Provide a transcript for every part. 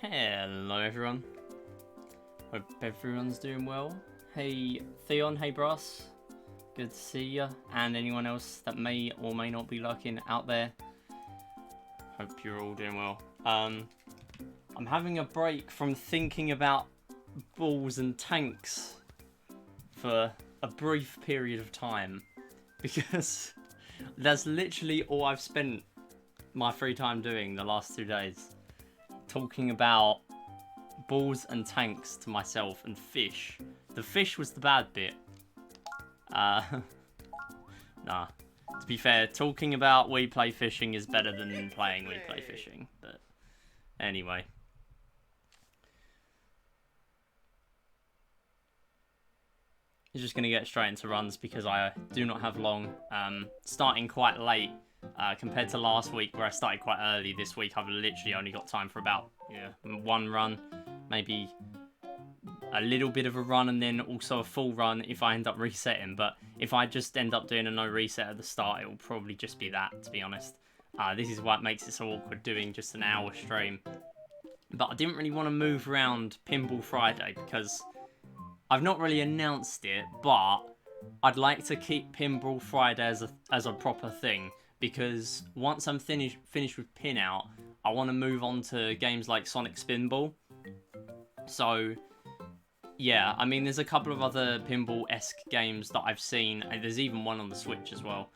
Hello everyone, hope everyone's doing well. Hey Theon, hey Brass, good to see ya, and anyone else that may or may not be lurking out there, hope you're all doing well. I'm having a break from thinking about balls and tanks for a brief period of time, because that's literally all I've spent my free time doing the last 2 days. Talking about balls and tanks to myself and fish. The fish was the bad bit. Nah. To be fair, talking about We Play Fishing is better than playing We Play Fishing. But anyway. I'm just going to get straight into runs because I do not have long. Starting quite late. Compared to last week where I started quite early, this week I've literally only got time for about one run, maybe a little bit of a run and then also a full run if I end up resetting. But if I just end up doing a no reset at the start, it will probably just be that, to be honest. This is what makes it so awkward doing just an hour stream. But I didn't really want to move around Pinball Friday because I've not really announced it, but I'd like to keep Pinball Friday as a proper thing. Because once I'm finished with Pin Out, I want to move on to games like Sonic Spinball. So, yeah, I mean, there's a couple of other pinball-esque games that I've seen. And there's even one on the Switch as well.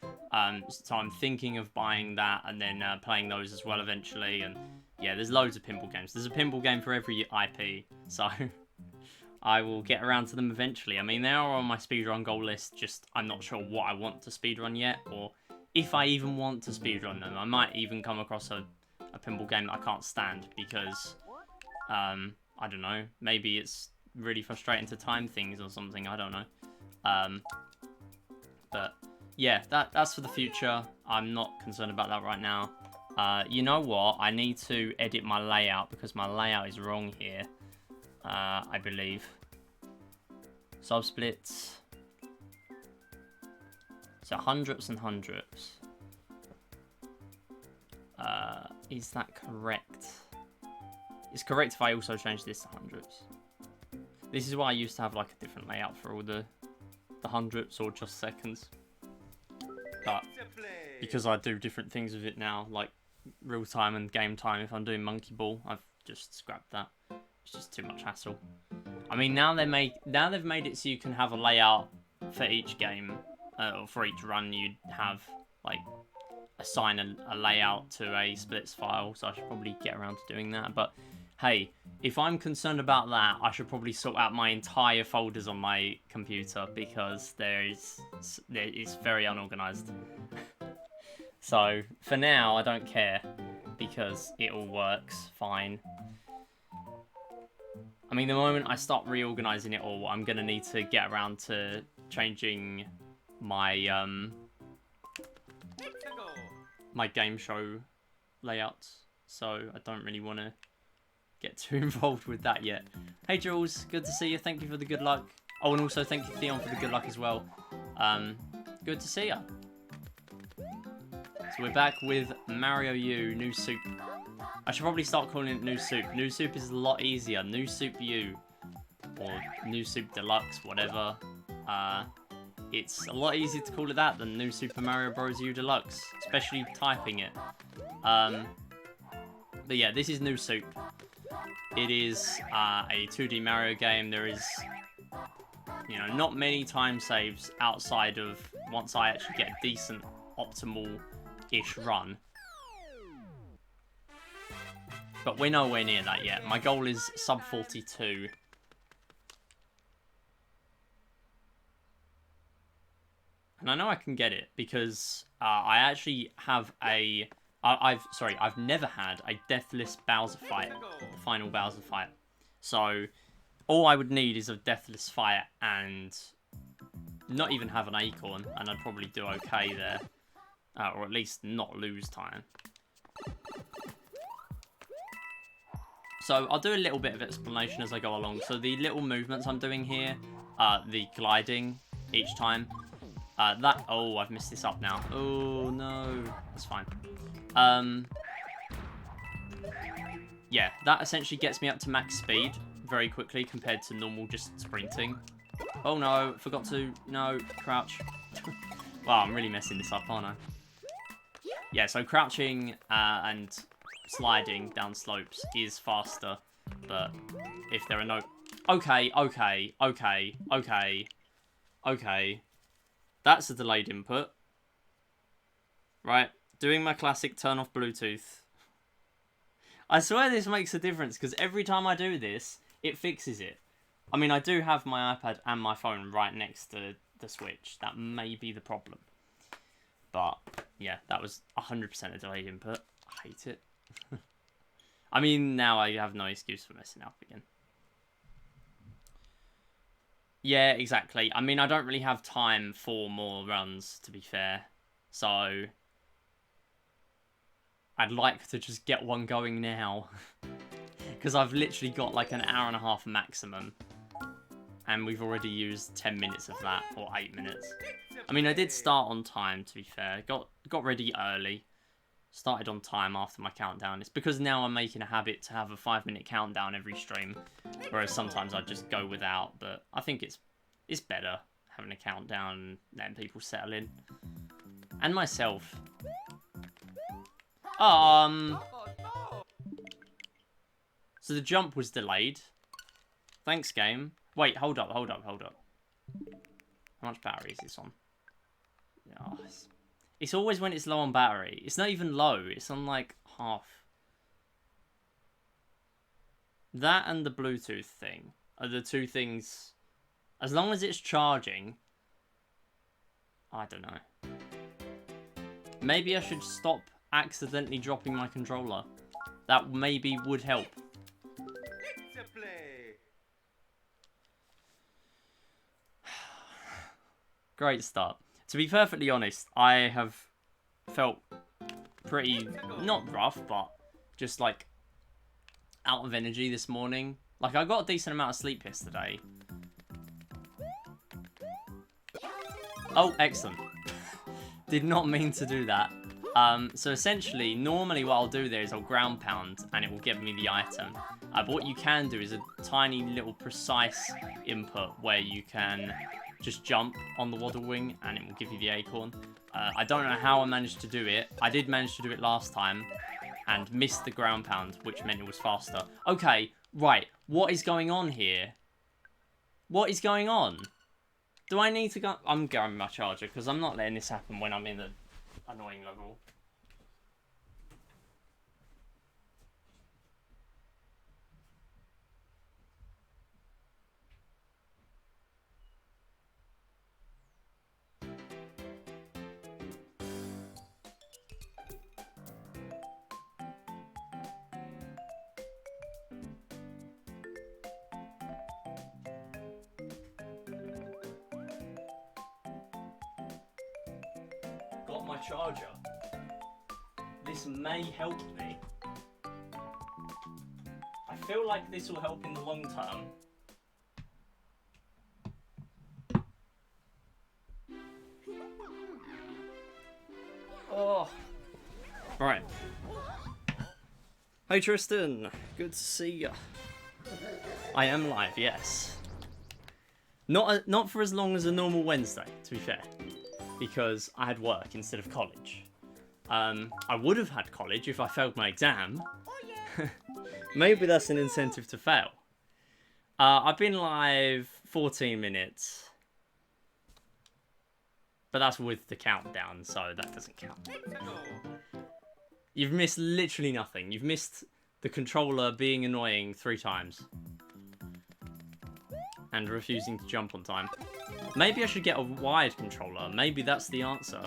So I'm thinking of buying that and then playing those as well eventually. And yeah, there's loads of pinball games. There's a pinball game for every IP. So I will get around to them eventually. I mean, they are on my speedrun goal list. Just I'm not sure what I want to speedrun yet, or if I even want to speedrun them. I might even come across a pinball game that I can't stand because, I don't know, maybe it's really frustrating to time things or something, I don't know. But yeah, that's for the future. I'm not concerned about that right now. You know what? I need to edit my layout because my layout is wrong here, I believe. Subsplits. So hundredths and hundredths. Is that correct? It's correct if I also change this to hundredths. This is why I used to have like a different layout for all the hundredths or just seconds. But because I do different things with it now, like real time and game time, if I'm doing Monkey Ball, I've just scrapped that. It's just too much hassle. I mean, now they've made it so you can have a layout for each game. Or for each run, you'd have, like, assign a layout to a splits file, so I should probably get around to doing that. But, hey, if I'm concerned about that, I should probably sort out my entire folders on my computer, because it's very unorganized. So, for now, I don't care, because it all works fine. I mean, the moment I start reorganizing it all, I'm going to need to get around to changing my my game show layouts, so I don't really want to get too involved with that yet. Hey Jules, good to see you. Thank you for the good luck. Oh, and also thank you Theon for the good luck as well. Good to see ya. So we're back with Mario U, New Soup. I should probably start calling it New Soup. New Soup is a lot easier. New Soup U or New Soup Deluxe, whatever. It's a lot easier to call it that than New Super Mario Bros. U Deluxe, especially typing it. But yeah, this is New Soup. It is a 2D Mario game. There is, not many time saves outside of once I actually get a decent, optimal-ish run. But we're nowhere near that yet. My goal is sub 42. And I know I can get it because I actually have I've never had a deathless Bowser fight, the final Bowser fight. So all I would need is a deathless fight and not even have an acorn, and I'd probably do okay there, or at least not lose time. So I'll do a little bit of explanation as I go along. So the little movements I'm doing here, the gliding each time. Oh, I've messed this up now. Oh, no. That's fine. yeah, that essentially gets me up to max speed very quickly compared to normal just sprinting. Oh no, forgot to, no, crouch. Wow, I'm really messing this up, aren't I? Yeah, so crouching and sliding down slopes is faster, but if there are no... Okay. That's a delayed input. Right, doing my classic turn off Bluetooth. I swear this makes a difference, because every time I do this, it fixes it. I mean, I do have my iPad and my phone right next to the Switch. That may be the problem. But, yeah, that was 100% a delayed input. I hate it. I mean, now I have no excuse for messing up again. Yeah, exactly. I mean, I don't really have time for more runs, to be fair. So, I'd like to just get one going now. Because I've literally got like an hour and a half maximum. And we've already used 10 minutes of that, or 8 minutes. I mean, I did start on time, to be fair. Got ready early. Started on time after my countdown. It's because now I'm making a habit to have a 5-minute countdown every stream. Whereas sometimes I just go without. But I think it's better having a countdown and letting people settle in. And myself. So the jump was delayed. Thanks, game. Wait, hold up. How much battery is this on? Oh, it's always when it's low on battery. It's not even low. It's on, like, half. That and the Bluetooth thing are the two things... As long as it's charging... I don't know. Maybe I should stop accidentally dropping my controller. That maybe would help. Great start. To be perfectly honest, I have felt pretty, not rough, but just like out of energy this morning. Like I got a decent amount of sleep yesterday. Oh, excellent. Did not mean to do that. So essentially, normally what I'll do there is I'll ground pound and it will give me the item. But what you can do is a tiny little precise input where you can just jump on the waddle wing and it will give you the acorn. I don't know how I managed to do it. I did manage to do it last time and missed the ground pound, which meant it was faster. Okay, right. What is going on here? What is going on? Do I need to go? I'm grabbing my charger because I'm not letting this happen when I'm in the annoying level. Got my charger. This may help me. I feel like this will help in the long term. Oh. Right. Hey Tristan, good to see ya. I am live, yes. Not for as long as a normal Wednesday, to be fair. Because I had work instead of college. I would have had college if I failed my exam. Maybe that's an incentive to fail. I've been live 14 minutes. But that's with the countdown, so that doesn't count. You've missed literally nothing. You've missed the controller being annoying 3 times. And refusing to jump on time. Maybe I should get a wired controller. Maybe that's the answer.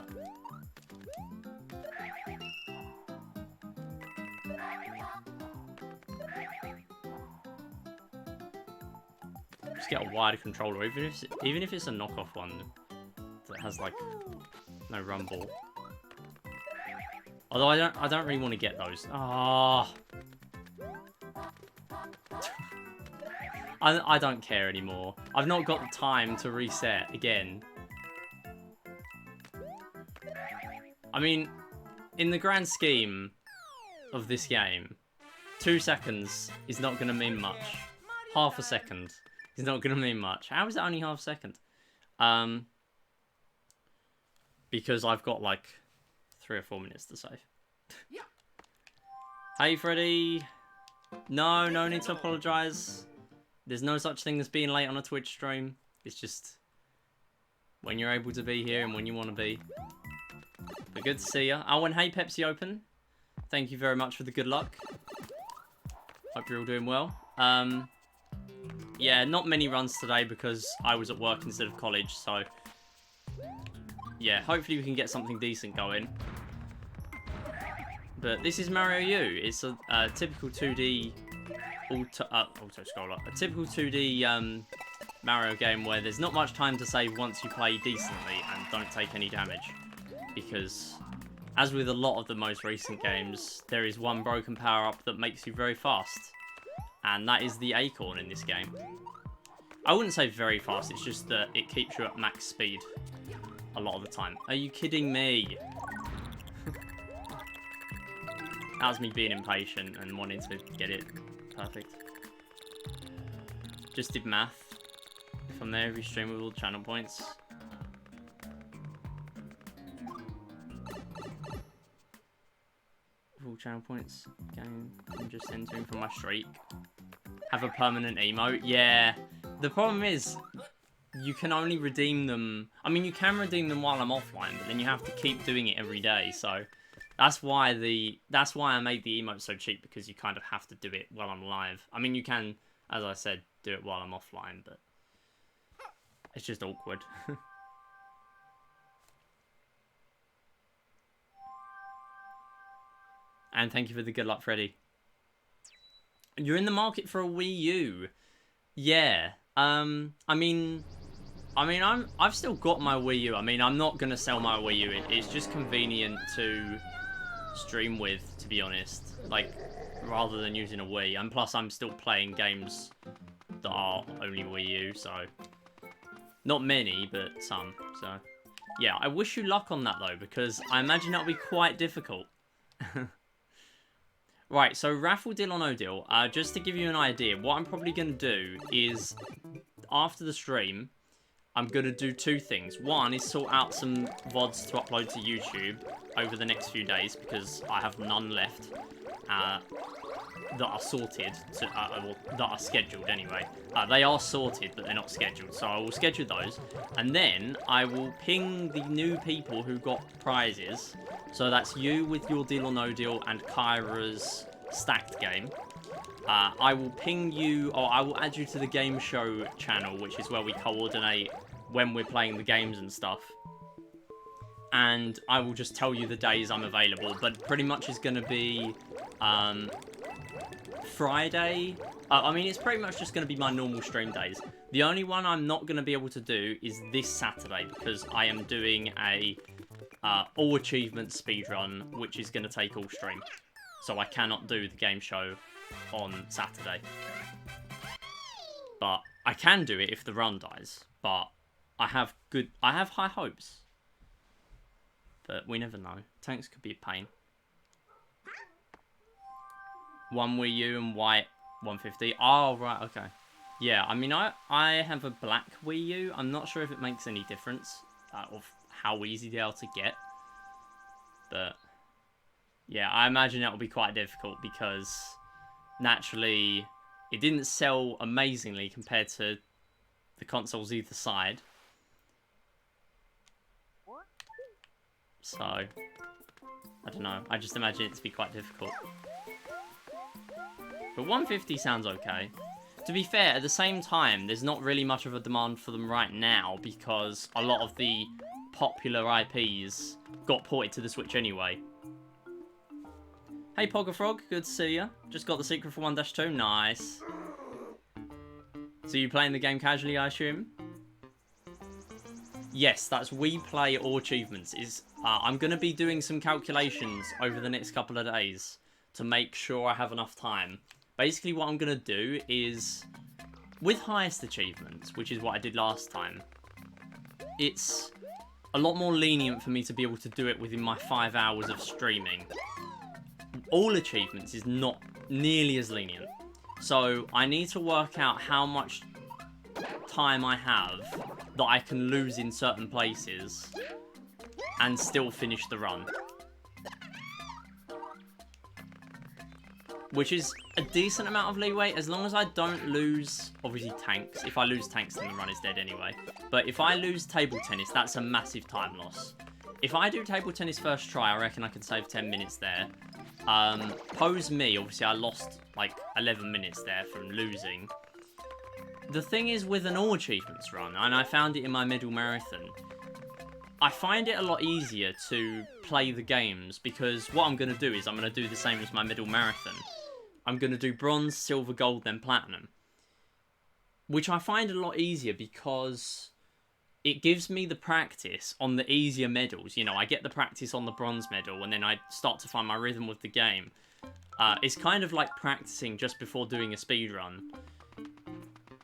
Just get a wired controller, even if it's a knockoff one that has like no rumble. Although I don't really want to get those. Ah. I don't care anymore. I've not got the time to reset again. I mean, in the grand scheme of this game, 2 seconds is not going to mean much. Half a second is not going to mean much. How is that only half a second? Because I've got like 3 or 4 minutes to save. Hey, Freddy. No need to apologise. There's no such thing as being late on a Twitch stream. It's just when you're able to be here and when you want to be. But good to see you. Oh, and hey, Pepsi Open. Thank you very much for the good luck. Hope you're all doing well. Yeah, not many runs today because I was at work instead of college, so yeah, hopefully we can get something decent going. But this is Mario U. It's a typical 2D auto-scroller. A typical 2D Mario game where there's not much time to save once you play decently and don't take any damage. Because, as with a lot of the most recent games, there is one broken power-up that makes you very fast. And that is the acorn in this game. I wouldn't say very fast, it's just that it keeps you at max speed a lot of the time. Are you kidding me? That was me being impatient and wanting to get it perfect. Just did math. If I'm there every stream with all the channel points. All channel points. Game. I'm just entering for my streak. Have a permanent emote. Yeah. The problem is, you can only redeem them. I mean, you can redeem them while I'm offline, but then you have to keep doing it every day. So that's why I made the emote so cheap, because you kind of have to do it while I'm live. I mean, you can, as I said, do it while I'm offline, but it's just awkward. And thank you for the good luck, Freddy. You're in the market for a Wii U. Yeah. I mean, I've still got my Wii U. I mean, I'm not gonna sell my Wii U. It's just convenient to stream with, to be honest. Like, rather than using a Wii. And plus, I'm still playing games that are only Wii U, so not many, but some. So yeah, I wish you luck on that though, because I imagine that'll be quite difficult. Right, so raffle deal or no deal. Just to give you an idea, what I'm probably going to do is, after the stream, I'm going to do 2 things. One is sort out some VODs to upload to YouTube over the next few days, because I have none left that are sorted, that are scheduled anyway. They are sorted, but they're not scheduled, so I will schedule those. And then I will ping the new people who got prizes. So that's you with your deal or no deal and Kyra's stacked game. I will ping you, or I will add you to the game show channel, which is where we coordinate when we're playing the games and stuff. And I will just tell you the days I'm available, but pretty much it's going to be Friday. I mean, it's pretty much just going to be my normal stream days. The only one I'm not going to be able to do is this Saturday, because I am doing a all achievement speedrun, which is going to take all stream. So I cannot do the game show on Saturday. But I can do it if the run dies. But I have high hopes. But we never know. Tanks could be a pain. 1 Wii U and white 150. Oh, right, okay. Yeah, I mean, I have a black Wii U. I'm not sure if it makes any difference of how easy they are to get. But yeah, I imagine that will be quite difficult because naturally it didn't sell amazingly compared to the consoles either side. So, I don't know. I just imagine it to be quite difficult. But 150 sounds okay. To be fair, at the same time, there's not really much of a demand for them right now because a lot of the popular IPs got ported to the Switch anyway. Hey Pogafrog, good to see ya. Just got the secret for 1-2, nice. So you playing the game casually, I assume? Yes, that's We Play or Achievements. I'm going to be doing some calculations over the next couple of days to make sure I have enough time. Basically what I'm going to do is, with highest achievements, which is what I did last time, it's a lot more lenient for me to be able to do it within my 5 hours of streaming. All achievements is not nearly as lenient. So I need to work out how much time I have that I can lose in certain places and still finish the run. Which is a decent amount of leeway, as long as I don't lose, obviously, tanks. If I lose tanks, then the run is dead anyway. But if I lose table tennis, that's a massive time loss. If I do table tennis first try, I reckon I can save 10 minutes there. Pose me, obviously I lost like 11 minutes there from losing. The thing is with an all achievements run, and I found it in my middle marathon, I find it a lot easier to play the games, because what I'm going to do is I'm going to do the same as my middle marathon. I'm going to do bronze, silver, gold, then platinum. Which I find a lot easier because it gives me the practice on the easier medals. You know, I get the practice on the bronze medal, and then I start to find my rhythm with the game. It's kind of like practicing just before doing a speed run.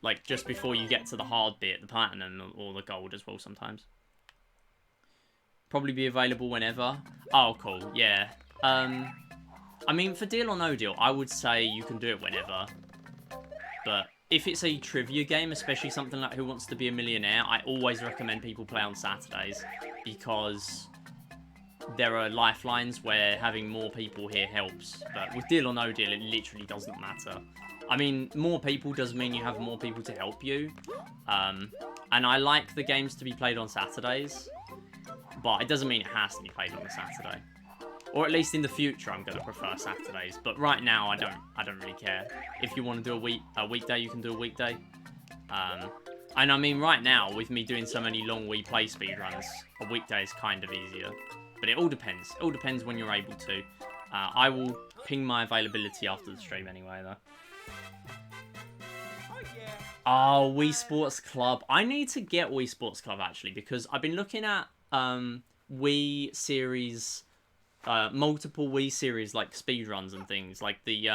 Like, just before you get to the hard bit, the platinum or the gold as well sometimes. Probably be available whenever. Oh, cool, yeah. I mean, for Deal or No Deal, I would say you can do it whenever. But if it's a trivia game, especially something like Who Wants to Be a Millionaire, I always recommend people play on Saturdays, because there are lifelines where having more people here helps. But with Deal or No Deal, it literally doesn't matter. I mean, more people does mean you have more people to help you. And I like the games to be played on Saturdays, but it doesn't mean it has to be played on a Saturday. Or at least in the future, I'm going to prefer Saturdays. But right now, I don't really care. If you want to do a weekday, you can do a weekday. And I mean, right now, with me doing so many long We Play speedruns, a weekday is kind of easier. But it all depends. It all depends when you're able to. I will ping my availability after the stream anyway, though. Oh, Wii Sports Club. I need to get Wii Sports Club, actually, because I've been looking at Wii series, multiple Wii series, like speedruns and things, like the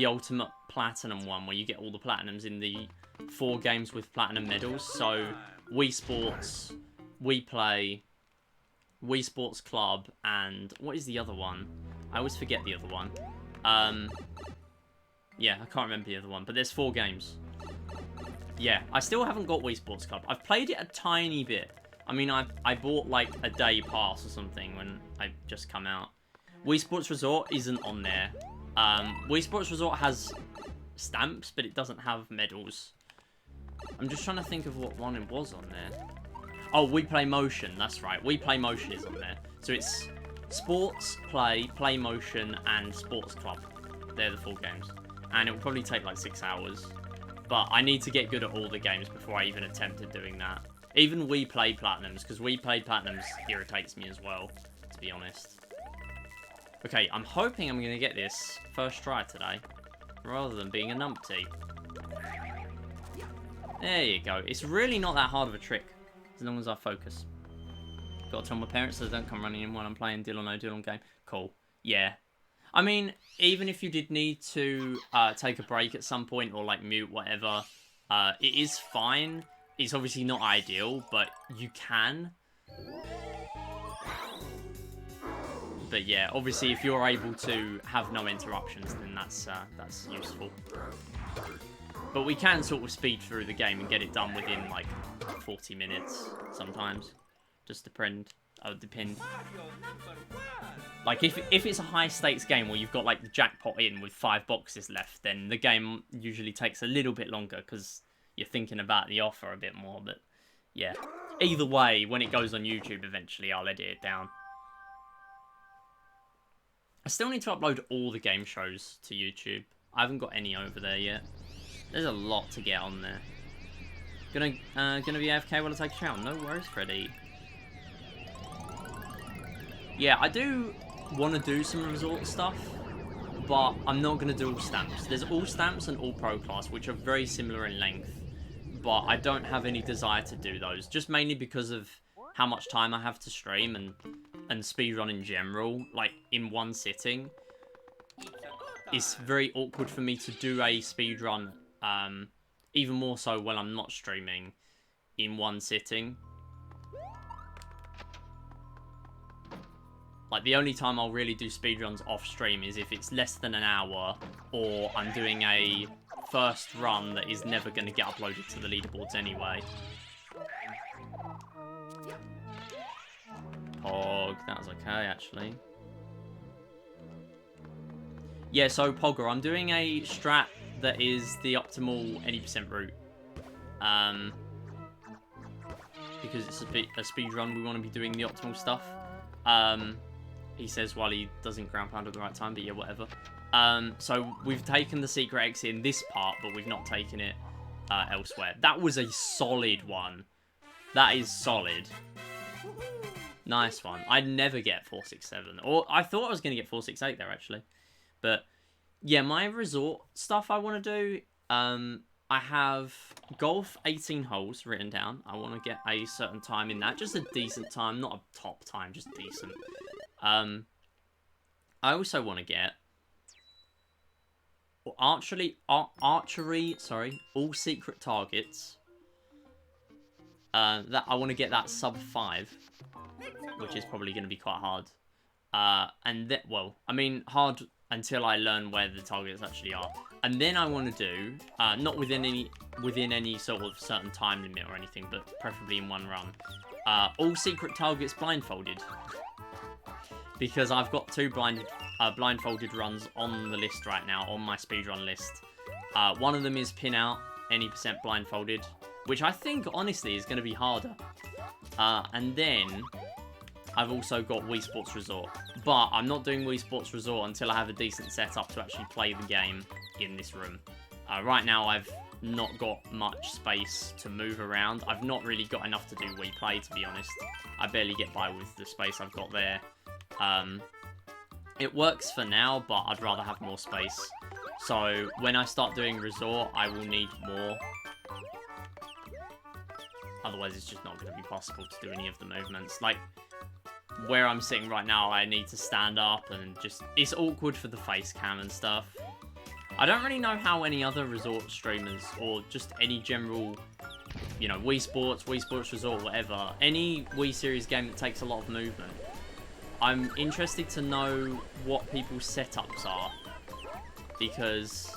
Ultimate Platinum one, where you get all the Platinums in the 4 games with Platinum medals. So, Wii Sports, Wii Play, Wii Sports Club, and what is the other one? I always forget the other one. Yeah, I can't remember the other one, but there's 4 games. Yeah, I still haven't got Wii Sports Club. I've played it a tiny bit. I mean, I bought like a day pass or something when I just come out. Wii Sports Resort isn't on there. Wii Sports Resort has stamps, but it doesn't have medals. I'm just trying to think of what one it was on there. Oh, We Play Motion, that's right. We Play Motion is on there. So it's Sports, Play Motion, and Sports Club. They're the 4 games. And it will probably take like 6 hours. But I need to get good at all the games before I even attempted doing that. Even We Play Platinums, because We Play Platinums irritates me as well, to be honest. Okay, I'm hoping I'm going to get this first try today, rather than being a numpty. There you go. It's really not that hard of a trick, as long as I focus. Got to tell my parents so they don't come running in while I'm playing Deal or No Deal on game. Cool. Yeah. I mean, even if you did need to take a break at some point, or like mute, whatever, it is fine. It's obviously not ideal, but you can. But yeah, obviously if you're able to have no interruptions, then that's useful. But we can sort of speed through the game and get it done within like 40 minutes sometimes. Just depend. Like if it's a high stakes game where you've got like the jackpot in with 5 boxes left, then the game usually takes a little bit longer because you're thinking about the offer a bit more. But yeah, either way, when it goes on YouTube eventually, I'll edit it down. I still need to upload all the game shows to YouTube. I haven't got any over there yet. There's a lot to get on there. Gonna be AFK while I take a shower. No worries, Freddy. Yeah, I do want to do some resort stuff, but I'm not going to do all stamps. There's all stamps and all pro class, which are very similar in length, but I don't have any desire to do those, just mainly because of how much time I have to stream and speedrun in general, like in one sitting. It's very awkward for me to do a speedrun, even more so when I'm not streaming, in one sitting. Like, the only time I'll really do speedruns off stream is if it's less than an hour, or I'm doing a first run that is never going to get uploaded to the leaderboards anyway. Pog, that was okay, actually. Yeah, so Pogger, I'm doing a strat that is the optimal any % route. Because it's a speed run, we want to be doing the optimal stuff. He says while he doesn't ground pound at the right time, but yeah, whatever. So we've taken the secret exit in this part, but we've not taken it elsewhere. That was a solid one. That is solid. Nice one. I'd never get 467. Or I thought I was going to get 468 there, actually. But, yeah, my resort stuff I want to do, I have golf 18 holes written down. I want to get a certain time in that. Just a decent time. Not a top time, just decent. I also want to get archery, all secret targets. That I want to get that sub 5, which is probably going to be quite hard. And then, well, I mean, hard until I learn where the targets actually are. And then I want to do, not within any sort of certain time limit or anything, but preferably in one run, all secret targets blindfolded. Because I've got 2 blindfolded runs on the list right now, on my speedrun list. One of them is pin out, any % blindfolded, which I think, honestly, is going to be harder. And then I've also got Wii Sports Resort. But I'm not doing Wii Sports Resort until I have a decent setup to actually play the game in this room. Right now, I've not got much space to move around. I've not really got enough to do Wii Play, to be honest. I barely get by with the space I've got there. It works for now, but I'd rather have more space. So when I start doing Resort, I will need more. Otherwise, it's just not going to be possible to do any of the movements. Like, where I'm sitting right now, I need to stand up and just... It's awkward for the face cam and stuff. I don't really know how any other Resort streamers, or just any general, you know, Wii Sports Resort, whatever, any Wii Series game that takes a lot of movement. I'm interested to know what people's setups are, because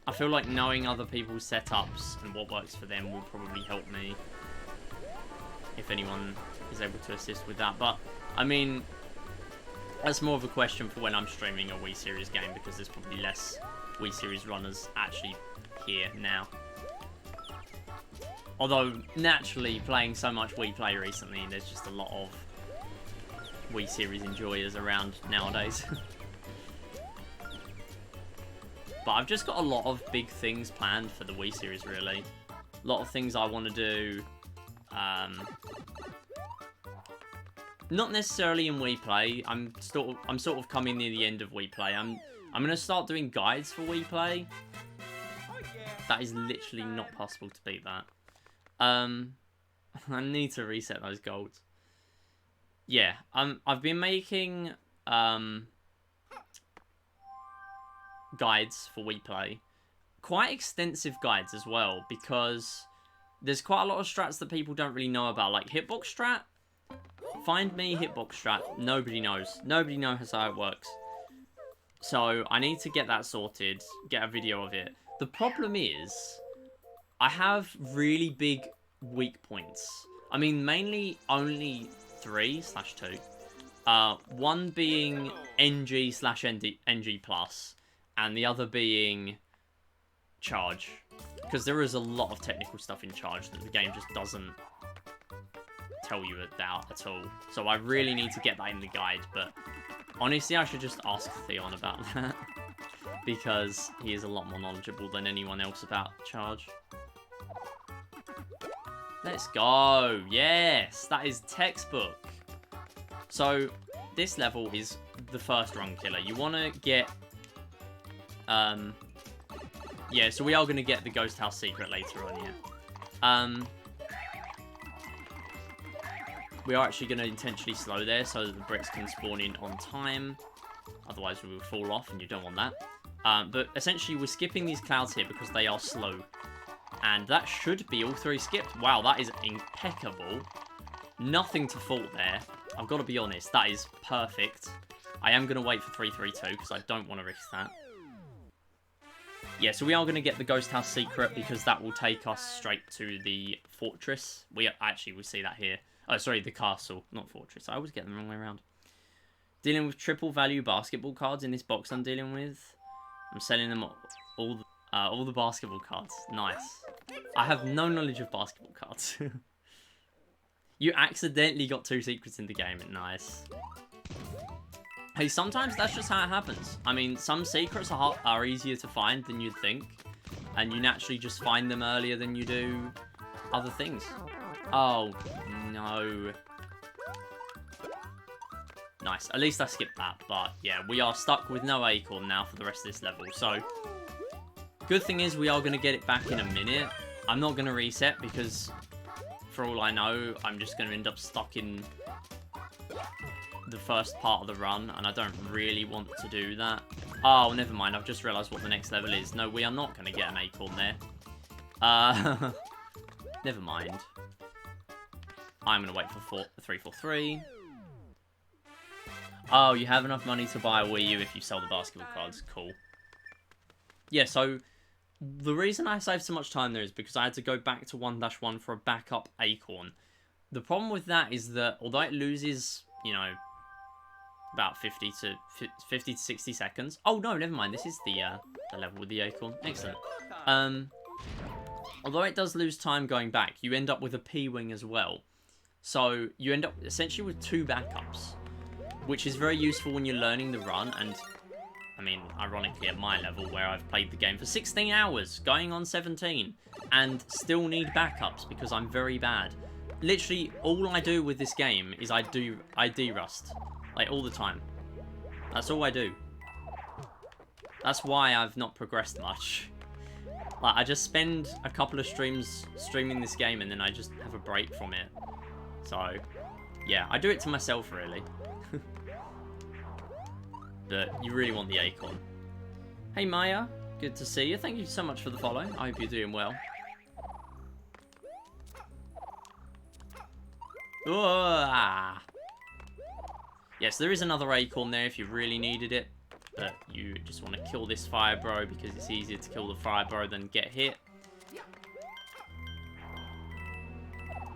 I feel like knowing other people's setups and what works for them will probably help me, if anyone is able to assist with that. But, I mean, that's more of a question for when I'm streaming a Wii Series game, because there's probably less Wii Series runners actually here now. Although, naturally, playing so much Wii Play recently, there's just a lot of Wii Series enjoyers around nowadays. But I've just got a lot of big things planned for the Wii Series, really. A lot of things I want to do. Not necessarily in Wii Play. I'm sort of coming near the end of Wii Play. I'm gonna start doing guides for Wii Play. That is literally not possible to beat that. I need to reset those golds. Yeah, I've been making guides for Wii Play. Quite extensive guides as well, because there's quite a lot of strats that people don't really know about, like hitbox strat. Find me hitbox strat. Nobody knows. Nobody knows how it works. So I need to get that sorted, get a video of it. The problem is, I have really big weak points. I mean, mainly only 3/2. One being NG/NG plus, and the other being charge. Because there is a lot of technical stuff in charge that the game just doesn't tell you about at all. So I really need to get that in the guide, but honestly I should just ask Theon about that. Because he is a lot more knowledgeable than anyone else about charge. Let's go! Yes! That is textbook! So, this level is the first run killer. You want to get... yeah, so we are going to get the Ghost House secret later on, yeah. We are actually going to intentionally slow there so that the bricks can spawn in on time. Otherwise we will fall off, and you don't want that. But essentially we're skipping these clouds here because they are slow. And that should be all 3 skipped. Wow, that is impeccable. Nothing to fault there. I've got to be honest. That is perfect. I am going to wait for 332 because I don't want to risk that. Yeah, so we are going to get the Ghost House secret because that will take us straight to the fortress. We see that here. Oh, sorry, the castle, not fortress. I always get them the wrong way around. Dealing with triple value basketball cards in this box I'm dealing with. I'm selling them all the basketball cards. Nice. I have no knowledge of basketball cards. You accidentally got 2 secrets in the game. Nice. Hey, sometimes that's just how it happens. I mean, some secrets are easier to find than you'd think. And you naturally just find them earlier than you do other things. Oh, no. Nice. At least I skipped that. But, yeah, we are stuck with no acorn now for the rest of this level. So, good thing is we are going to get it back in a minute. I'm not going to reset because, for all I know, I'm just going to end up stuck in the first part of the run, and I don't really want to do that. Oh, never mind. I've just realised what the next level is. No, we are not going to get an acorn there. Never mind. I'm going to wait for 343. Oh, you have enough money to buy a Wii U if you sell the basketball cards. Cool. Yeah, so the reason I saved so much time there is because I had to go back to 1-1 for a backup acorn. The problem with that is that although it loses, you know, about 50 to 60 seconds. Oh no, never mind. This is the level with the acorn. Excellent. Although it does lose time going back, you end up with a P-wing as well. So you end up essentially with 2 backups, which is very useful when you're learning the run. And I mean, ironically, at my level where I've played the game for 16 hours, going on 17, and still need backups because I'm very bad. Literally, all I do with this game is I de-rust. Like, all the time. That's all I do. That's why I've not progressed much. Like, I just spend a couple of streams streaming this game and then I just have a break from it. So, yeah, I do it to myself, really. But you really want the acorn. Hey, Maya. Good to see you. Thank you so much for the follow. I hope you're doing well. Ah. Yes, there is another acorn there if you really needed it. But you just want to kill this fire bro because it's easier to kill the fire bro than get hit.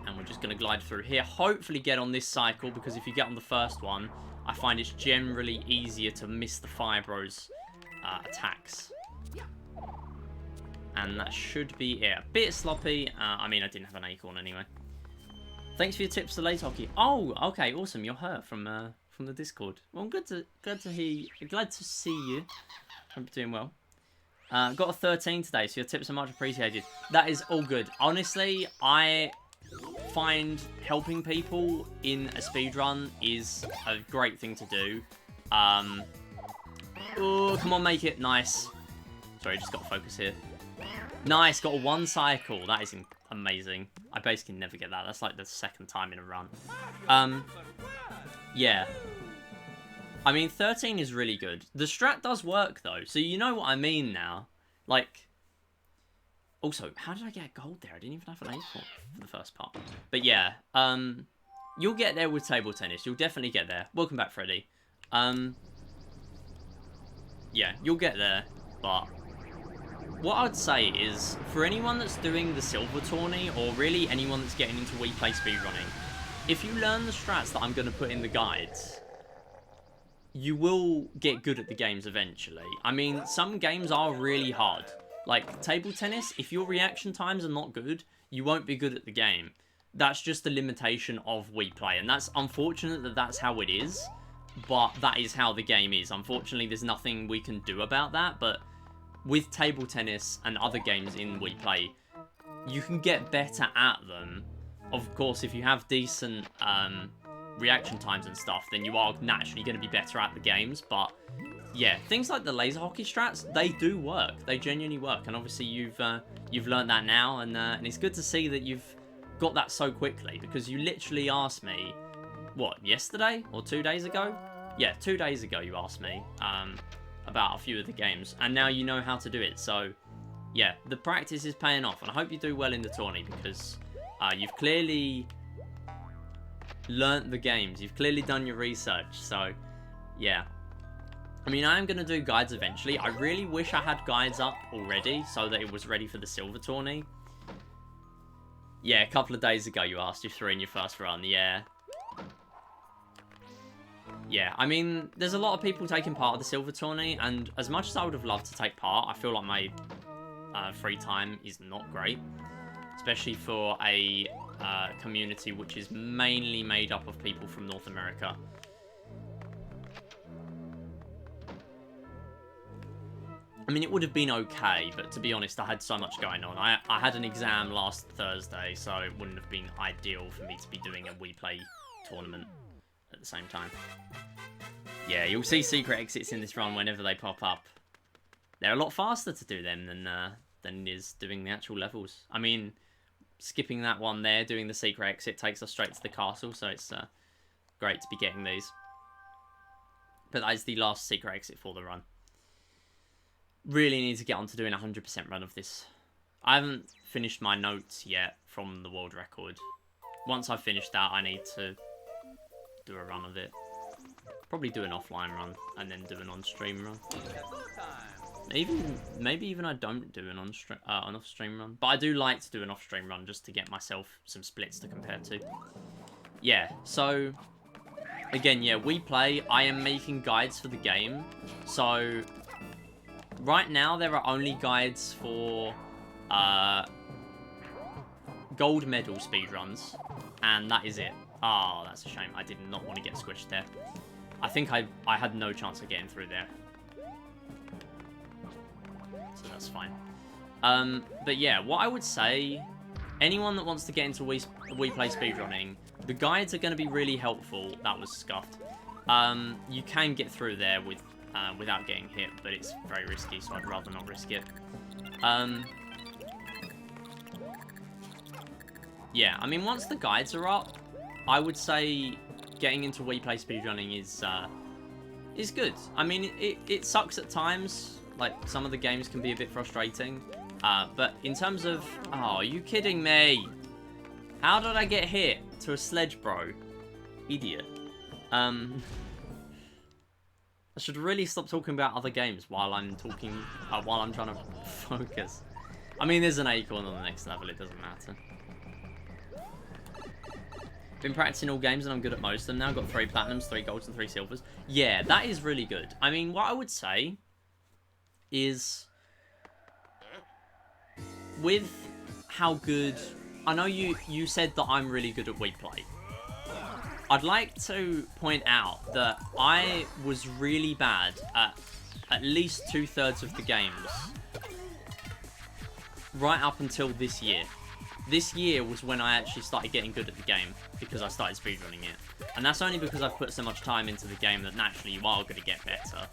And we're just going to glide through here. Hopefully get on this cycle because if you get on the first one, I find it's generally easier to miss the fire bro's attacks. And that should be it. A bit sloppy. I mean, I didn't have an acorn anyway. Thanks for your tips, the late hockey. Oh, okay, awesome. You're her from the Discord. Well, good to hear you. Glad to see you. Hope you're doing well. Got a 13 today, so your tips are much appreciated. That is all good. Honestly, I find helping people in a speedrun is a great thing to do. Oh, come on, make it. Nice. Sorry, just got to focus here. Nice, got a 1 cycle. That is amazing. I basically never get that. That's like the 2nd time in a run. Yeah. I mean, 13 is really good. The strat does work, though. So you know what I mean now. Like, also, how did I get gold there? I didn't even have an acorn for the first part. But yeah, you'll get there with table tennis. You'll definitely get there. Welcome back, Freddy. Yeah, you'll get there, but what I'd say is, for anyone that's doing the silver tourney, or really anyone that's getting into We Play speedrunning, if you learn the strats that I'm going to put in the guides, you will get good at the games eventually. I mean, some games are really hard. Like, table tennis, if your reaction times are not good, you won't be good at the game. That's just the limitation of We Play, and that's unfortunate that that's how it is, but that is how the game is. Unfortunately, there's nothing we can do about that, but with table tennis and other games in We Play, you can get better at them. Of course, if you have decent reaction times and stuff, then you are naturally going to be better at the games. But yeah, things like the laser hockey strats, they do work. They genuinely work, and obviously you've learned that now, and it's good to see that you've got that so quickly, because you literally asked me, what, yesterday or 2 days ago? Yeah, 2 days ago you asked me about a few of the games, and now you know how to do it. So yeah, the practice is paying off, and I hope you do well in the tourney, because you've clearly learnt the games. You've clearly done your research, so yeah. I mean, I am going to do guides eventually. I really wish I had guides up already so that it was ready for the silver tourney. Yeah, a couple of days ago you asked if you were in your first run. Yeah. Yeah, I mean, there's a lot of people taking part of the silver tourney, and as much as I would have loved to take part, I feel like my free time is not great. Especially for a community which is mainly made up of people from North America. I mean, it would have been okay, but to be honest, I had so much going on. I had an exam last Thursday, so it wouldn't have been ideal for me to be doing a We Play tournament at the same time. Yeah, you'll see secret exits in this run whenever they pop up. They're a lot faster to do them than it is doing the actual levels. I mean, skipping that one there, doing the secret exit takes us straight to the castle, so it's great to be getting these. But that is the last secret exit for the run. Really need to get on to doing a 100% run of this. I haven't finished my notes yet from the world record. Once I've finished that, I need to do a run of it. Probably do an offline run and then do an on-stream run. Maybe even I don't do an off-stream run. But I do like to do an off-stream run just to get myself some splits to compare to. Yeah, so again, yeah, We Play. I am making guides for the game. So right now, there are only guides for gold medal speedruns, and that is it. Oh, that's a shame. I did not want to get squished there. I think I had no chance of getting through there. So that's fine. But yeah, what I would say, anyone that wants to get into We Play speedrunning, the guides are going to be really helpful. That was scuffed. You can get through there without getting hit, but it's very risky, so I'd rather not risk it. Yeah, I mean, once the guides are up, I would say getting into We Play speedrunning is good. I mean, it sucks at times. Like, some of the games can be a bit frustrating. But in terms of... Oh, are you kidding me? How did I get hit to a sledge, bro? Idiot. I should really stop talking about other games while I'm talking... while I'm trying to focus. I mean, there's an acorn on the next level. It doesn't matter. Been practicing all games and I'm good at most of them now. Got 3 platinums, 3 golds and 3 silvers. Yeah, that is really good. I mean, what I would say is with how good... I know you said that I'm really good at We Play. I'd like to point out that I was really bad at least 2/3 of the games right up until this year. This year was when I actually started getting good at the game because I started speedrunning it. And that's only because I've put so much time into the game that naturally you are going to get better.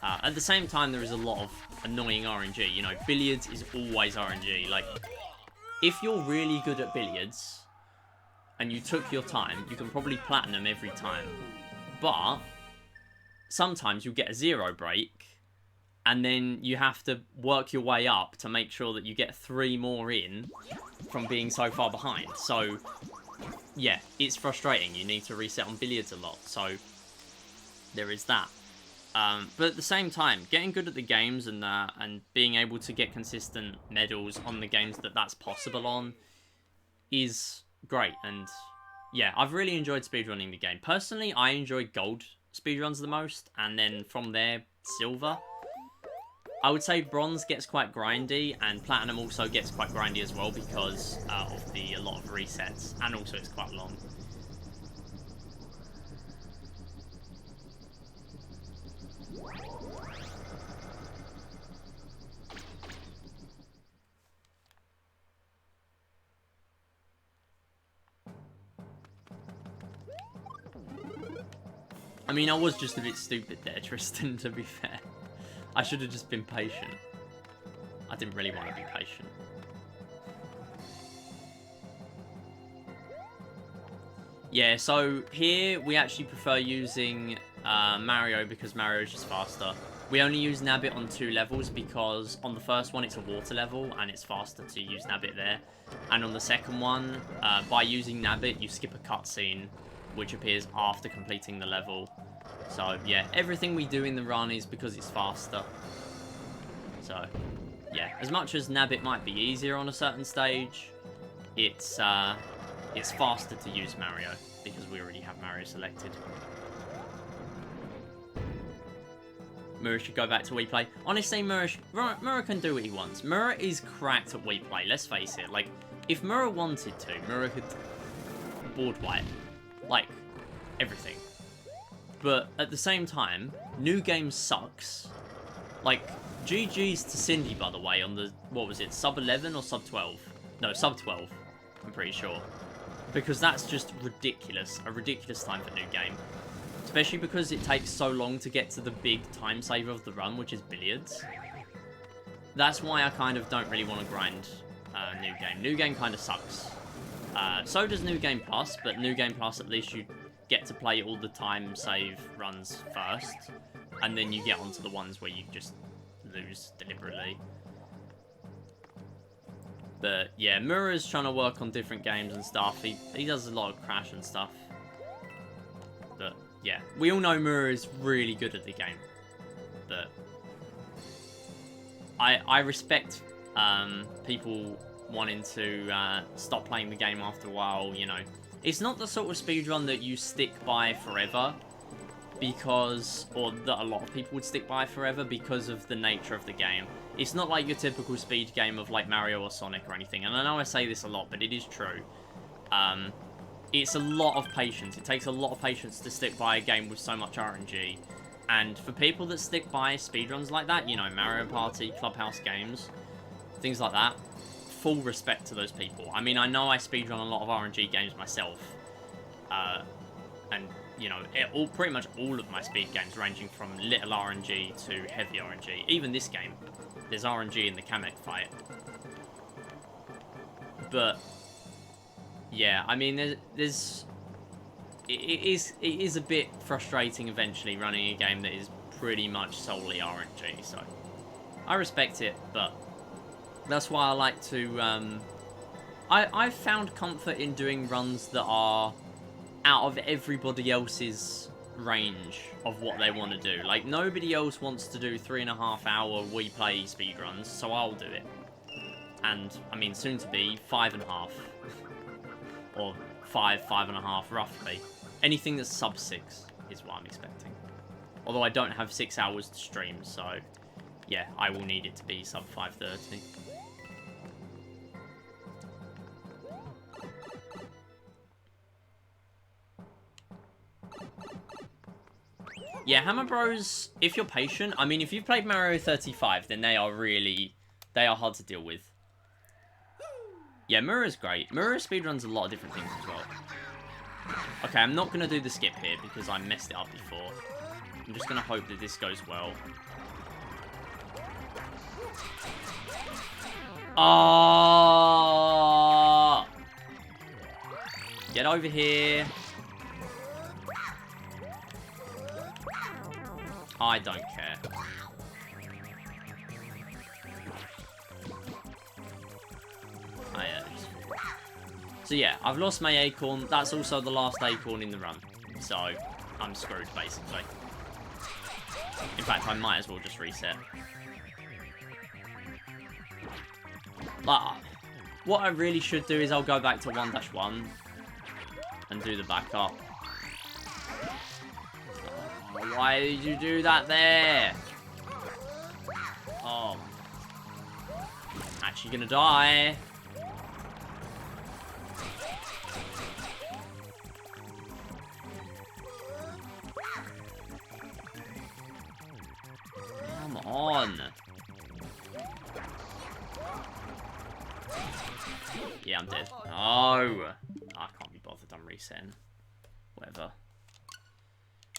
At the same time, there is a lot of annoying RNG. You know, billiards is always RNG. Like, if you're really good at billiards and you took your time, you can probably platinum every time. But sometimes you'll get a 0 break and then you have to work your way up to make sure that you get 3 more in from being so far behind. So, yeah, it's frustrating. You need to reset on billiards a lot. So, there is that. But at the same time, getting good at the games and being able to get consistent medals on the games that's possible on is great. And yeah, I've really enjoyed speedrunning the game. Personally, I enjoy gold speedruns the most, and then from there, silver. I would say bronze gets quite grindy, and platinum also gets quite grindy as well because of a lot of resets, and also it's quite long. I mean, I was just a bit stupid there, Tristan, to be fair. I should have just been patient. I didn't really want to be patient. Yeah, so here we actually prefer using Mario because Mario is just faster. We only use Nabbit on 2 levels because on the first one it's a water level and it's faster to use Nabbit there. And on the second one, by using Nabbit, you skip a cutscene which appears after completing the level. So, yeah, everything we do in the run is because it's faster. So, yeah, as much as Nabbit might be easier on a certain stage, it's faster to use Mario, because we already have Mario selected. Mura should go back to Wii Play. Honestly, Mura can do what he wants. Mura is cracked at Wii Play, let's face it. Like, if Mura wanted to, Mura could board wipe. Like, everything. But at the same time, New Game sucks. Like, GG's to Cindy, by the way, on the, what was it, sub 11 or sub 12? No, sub 12, I'm pretty sure. Because that's just ridiculous. A ridiculous time for New Game. Especially because it takes so long to get to the big time saver of the run, which is billiards. That's why I kind of don't really want to grind New Game. New Game kind of sucks. So does New Game Plus, but New Game Plus at least you get to play all the time save runs first. And then you get onto the ones where you just lose deliberately. But yeah, Mura's trying to work on different games and stuff. He does a lot of Crash and stuff. But yeah, we all know Mura is really good at the game. But I respect people wanting to stop playing the game after a while, you know. It's not the sort of speedrun that you stick by forever because, or that a lot of people would stick by forever because of the nature of the game. It's not like your typical speed game of like Mario or Sonic or anything. And I know I say this a lot, but it is true. It's a lot of patience. It takes a lot of patience to stick by a game with so much RNG. And for people that stick by speedruns like that, you know, Mario Party, Clubhouse games, things like that, full respect to those people. I mean, I know I speedrun a lot of RNG games myself. And, you know, pretty much all of my speed games, ranging from little RNG to heavy RNG. Even this game, there's RNG in the Kamek fight. But yeah, I mean, it is a bit frustrating eventually running a game that is pretty much solely RNG. So I respect it, but that's why I like to. I've found comfort in doing runs that are out of everybody else's range of what they want to do. Like, nobody else wants to do 3.5-hour Wii Play speedruns, so I'll do it. And, I mean, soon to be 5.5. Or 5.5 roughly. Anything that's sub 6 is what I'm expecting. Although I don't have 6 hours to stream, so yeah, I will need it to be sub 5:30. Yeah, Hammer Bros, if you're patient, I mean, if you've played Mario 35, then they are hard to deal with. Yeah, Mura's great. Mura speedruns a lot of different things as well. Okay, I'm not going to do the skip here because I messed it up before. I'm just going to hope that this goes well. Oh! Get over here. I don't care. So yeah, I've lost my acorn. That's also the last acorn in the run. So I'm screwed, basically. In fact, I might as well just reset. But what I really should do is I'll go back to 1-1 and do the backup. Oh, why did you do that there? Oh. Actually gonna die. Come on. Yeah, I'm dead. No. I can't be bothered. I'm resetting. Whatever.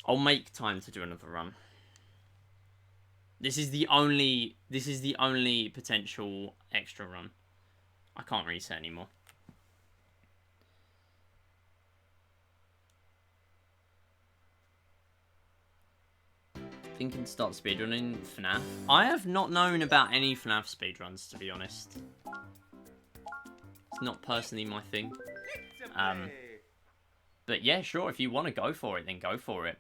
I'll make time to do another run. This is the only potential extra run. I can't reset anymore. Thinking to start speedrunning FNAF. I have not known about any FNAF speedruns, to be honest. It's not personally my thing. But yeah, sure, if you want to go for it, then go for it.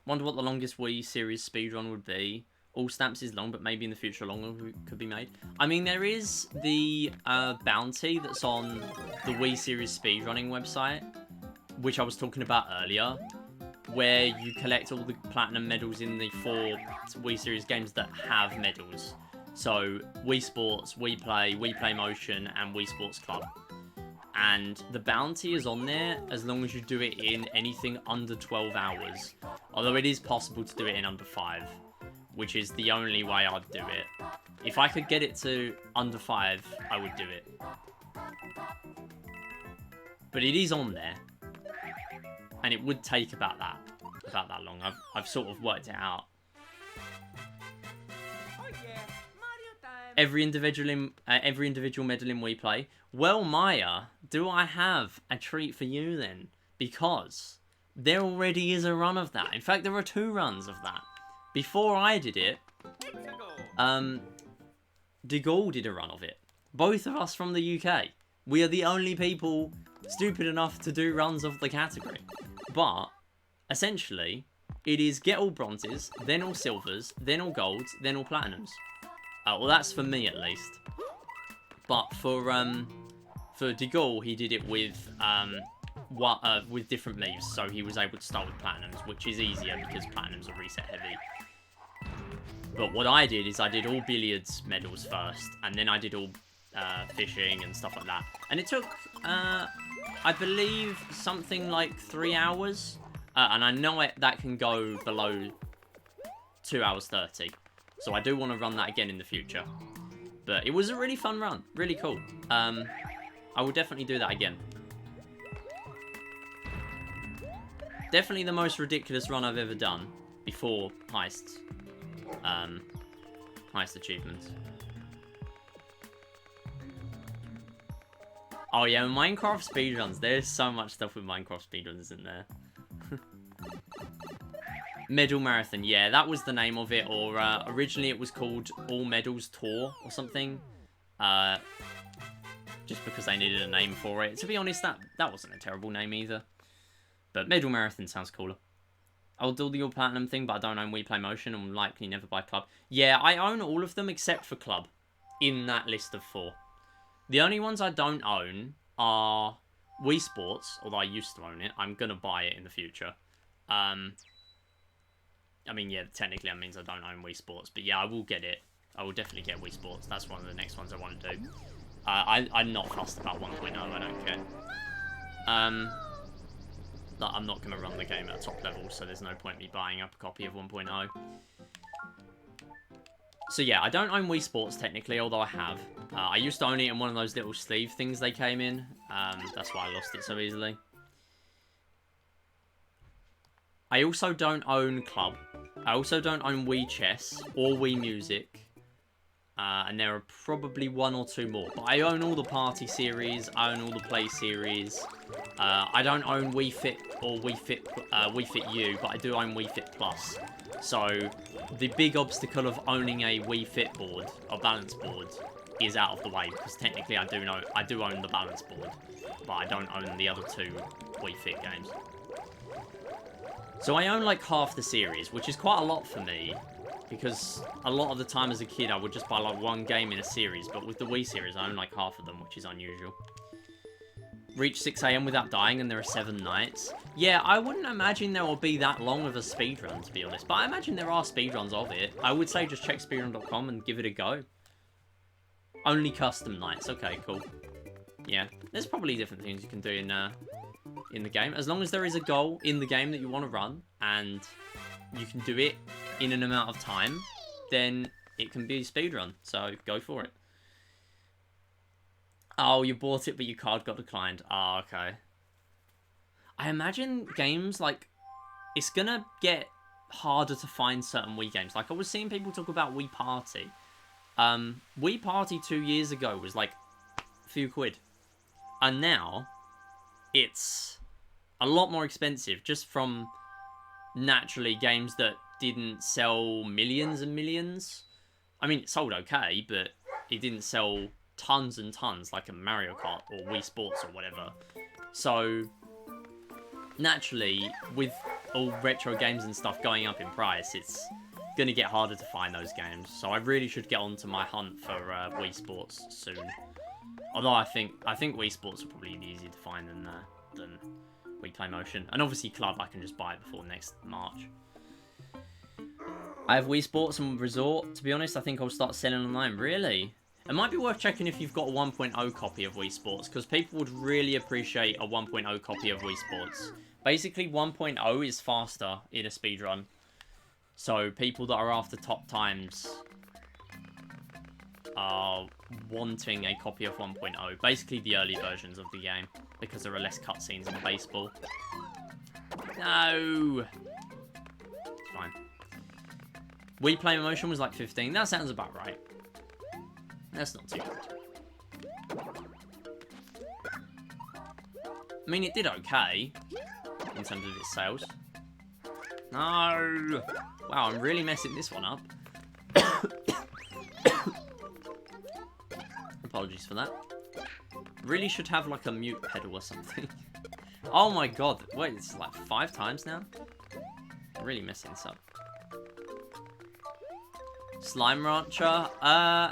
Wonder what the longest Wii series speedrun would be. All stamps is long, but maybe in the future a longer could be made. I mean, there is the bounty that's on the Wii series speedrunning website, which I was talking about earlier, where you collect all the platinum medals in the 4 Wii series games that have medals. So, Wii Sports, Wii Play Motion, and Wii Sports Club. And the bounty is on there as long as you do it in anything under 12 hours. Although it is possible to do it in under 5, which is the only way I'd do it. If I could get it to under 5, I would do it. But it is on there. And it would take about that long. I've sort of worked it out. Every individual medal in Wii Play. Well, Maya, do I have a treat for you then? Because there already is a run of that. In fact, there are 2 runs of that. Before I did it, Deluxe did a run of it. Both of us from the UK. We are the only people stupid enough to do runs of the category. But, essentially, it is get all bronzes, then all silvers, then all golds, then all platinums. Well, that's for me at least. But for Deluxe, he did it with different leaves, so he was able to start with platinums, which is easier because platinums are reset heavy. But what I did is I did all billiards medals first, and then I did all fishing and stuff like that. And it took, I believe, something like 3 hours, and I know that can go below 2 hours 30. So I do want to run that again in the future. But it was a really fun run. Really cool. I will definitely do that again. Definitely the most ridiculous run I've ever done before heists. Heist achievements. Oh yeah, Minecraft speedruns. There's so much stuff with Minecraft speedruns, isn't there? Medal Marathon, yeah, that was the name of it, or originally it was called All Medals Tour or something. Just because they needed a name for it. To be honest, that wasn't a terrible name either. But Medal Marathon sounds cooler. I'll do the All Platinum thing, but I don't own Wii Play Motion and will likely never buy Club. Yeah, I own all of them except for Club in that list of 4. The only ones I don't own are Wii Sports, although I used to own it. I'm going to buy it in the future. I mean, yeah, technically that means I don't own Wii Sports, but yeah, I will get it. I will definitely get Wii Sports. That's one of the next ones I want to do. I'm not fussed about 1.0, I don't care. I'm not going to run the game at a top level, so there's no point me buying up a copy of 1.0. So yeah, I don't own Wii Sports technically, although I have. I used to own it in one of those little sleeve things they came in. That's why I lost it so easily. I also don't own Club. I also don't own Wii Chess or Wii Music. And there are probably 1 or 2 more. But I own all the Party series. I own all the Play series. I don't own Wii Fit or Wii Fit U, but I do own Wii Fit Plus. So the big obstacle of owning a Wii Fit board or balance board is out of the way, because technically I do own the balance board, but I don't own the other 2 Wii Fit games. So I own like half the series, which is quite a lot for me, because a lot of the time as a kid I would just buy like 1 game in a series, but with the Wii series I own like half of them, which is unusual. Reach 6 AM without dying and there are 7 nights. Yeah, I wouldn't imagine there will be that long of a speedrun, to be honest, but I imagine there are speedruns of it. I would say just check speedrun.com and give it a go. Only custom nights, okay, cool. Yeah, there's probably different things you can do in the game. As long as there is a goal in the game that you want to run, and you can do it in an amount of time, then it can be a speedrun, so go for it. Oh, you bought it but your card got declined. Oh, okay. I imagine games, like, it's gonna get harder to find certain Wii games. Like, I was seeing people talk about Wii Party. Wii Party 2 years ago was like a few quid. And now, it's a lot more expensive, just from naturally games that didn't sell millions and millions. I mean, it sold okay, but it didn't sell tons and tons like a Mario Kart or Wii Sports or whatever. So, naturally, with all retro games and stuff going up in price, it's going to get harder to find those games. So I really should get onto my hunt for Wii Sports soon. Although I think Wii Sports will probably be easier to find than Wii Play Motion. And obviously Club, I can just buy it before next March. I have Wii Sports and Resort. To be honest, I think I'll start selling online. Really? It might be worth checking if you've got a 1.0 copy of Wii Sports, because people would really appreciate a 1.0 copy of Wii Sports. Basically, 1.0 is faster in a speedrun. So people that are after top times are wanting a copy of 1.0. Basically the early versions of the game, because there are less cutscenes on the baseball. No! It's fine. Wii Play Motion was like 15. That sounds about right. That's not too good. I mean, it did okay in terms of its sales. No! Wow, I'm really messing this one up. Apologies for that. Really should have like a mute pedal or something. Oh my god. Wait, it's like 5 times now? I'm really messing this up. Slime Rancher.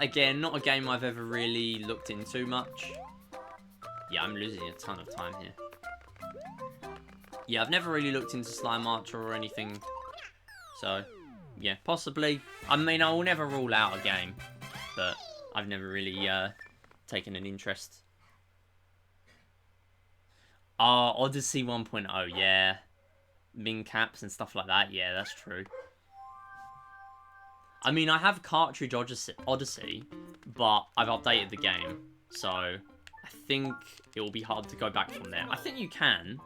Again, not a game I've ever really looked into much. Yeah, I'm losing a ton of time here. Yeah, I've never really looked into Slime Rancher or anything. So, yeah, possibly. I mean, I will never rule out a game, but I've never really taken an interest. Oh, Odyssey 1.0, yeah. Min caps and stuff like that, yeah, that's true. I mean, I have Cartridge Odyssey, but I've updated the game, so I think it will be hard to go back from there. I think you can,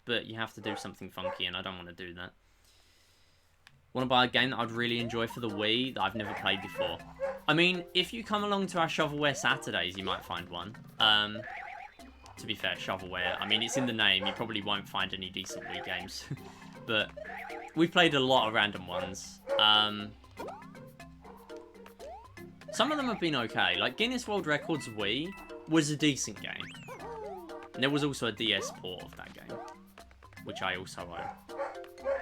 but you have to do something funky, and I don't want to do that. Want to buy a game that I'd really enjoy for the Wii that I've never played before? I mean, if you come along to our Shovelware Saturdays, you might find one. To be fair, Shovelware, I mean, it's in the name. You probably won't find any decent Wii games. But we played a lot of random ones. Some of them have been okay. Like, Guinness World Records Wii was a decent game. And there was also a DS port of that game, which I also own.